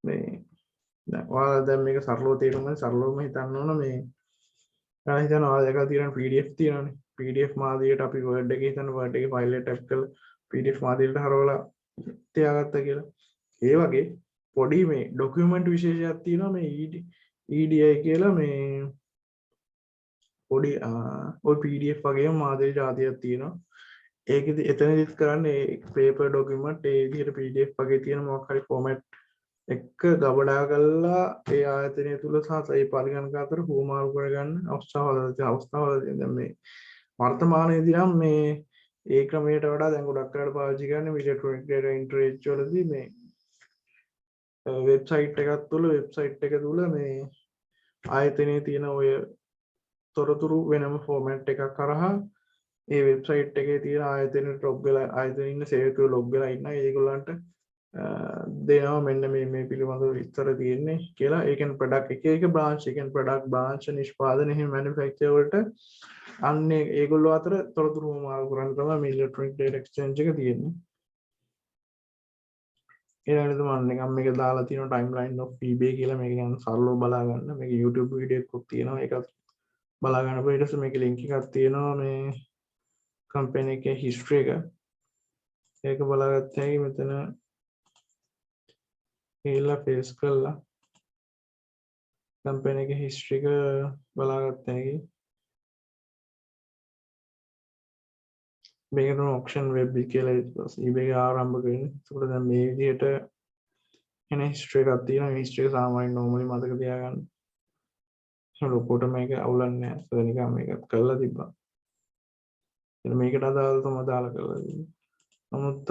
මේ දැන් ඔයාලා දැන් මේක සරලව තේරුම් සරලවම හිතන්න ඕන මේ ඔයාලා හිතන ඔයාලා දැකලා තියෙන PDF තියෙනවානේ PDF මාදියට අපි Word එකේ හිතන Word එකේ ෆයිල් එක ටැප් කරලා PDF මාදියට හරවලා තියාගත්තා කියලා. ඒ වගේ පොඩි මේ ඩොකියුමන්ට් විශේෂයක් තියෙනවා මේ EDI කියලා මේ පොඩි ඔය PDF වගේ මාදිරි ජාතියක් තියෙනවා. ඒකෙදි එතනදිත් කරන්නේ පේපර් ඩොකියුමන්ට් ඒ විදිහට PDF වගේ තියෙන මොකක් හරි ෆෝමැට් එක ගබඩා කරලා ඒ ආයතනය තුල සහ ඒ පරිගණක අතර හුවමාරු කරගන්න අවස්ථාවල දැන් මේ වර්තමානයේදී නම් මේ ඒ ක්‍රමයට වඩා දැන් ගොඩක් කරලා පාවිච්චි කරන්නේ ඉලෙක්ට්‍රොනික ඩේටා එන්ට්‍රි වලදී මේ වෙබ්සයිට් එකක් තුල වෙබ්සයිට් එක තුල මේ ආයතනයේ තියෙන ඔය තොරතුරු වෙනම ෆෝමැට් එකක් කරහා ඒ වෙබ්සයිට් එකේ තියෙන ආයතනයට ලොග් වෙලා ආයතනයේ ඉන්න සේවකයෝ ලොග් වෙලා ඉන්න ඒගොල්ලන්ට දෙනවා මෙන්න මේ පිළිබඳව විස්තර තියෙන්නේ කියලා. ඒකෙන් ප්‍රොඩක්ට් එක බ්‍රාන්ච් එකෙන් ප්‍රොඩක්ට් බ්‍රාන්ච් නිෂ්පාදන එහෙම මැනුෆැක්චර් වලට අන්නේ ඒගොල්ලෝ අතර තොරතුරු මාරු කරන්න තමයි මේ ඉලෙක්ට්‍රොනික ඩේටා එක්ස්චේන්ජ් එක තියෙන්නේ. ඊළඟට මම නිකන් මේක දාලා තියෙනවා ටයිම්ලයින් ඔෆ් eBay කියලා. මේක නිකන් සරලව බලා ගන්න. මේක YouTube වීඩියෝ එකක් තියෙනවා. ඒකත් බලා ගන්න පුළුවන්. ඊට පස්සේ මේකේ link එකක් තියෙනවා මේ කම්පැනි එකේ history එක. ඒක බලාගත්ත හැකි මෙතන කියලා ෆේස් කරලා කම්පැනි එකේ history එක බලාගත්ත හැකි. මේක තමයි auction web කියලා eBay එක ආරම්භ කරන්නේ. ඒකට දැන් මේ විදිහට එන history එකක් තියෙනවා. history එක සාමාන්‍යයෙන් normally මතක තියාගන්න. ලොකෝට මේක අවුලන්නේ නැහැ. ඒක නිකන් මේකත් කරලා තිබ්බා. එතන මේකට අදාළව තමයි දාලා කරලා තියෙන්නේ. නමුත්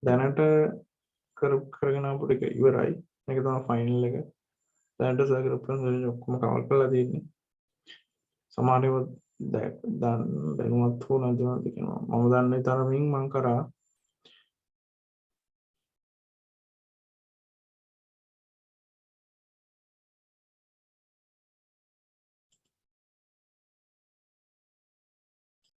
දැනට කරගෙන ආපු ටික ඉවරයි. මේක තමයි ෆයිනල් එක. දැනට සර්කල් ඔපරේෂන් ඔක්කොම කවර් කරලා තියෙන්නේ. සමහරව දැනුවත් වුණා මම දන්නේ තරමින් මම කරා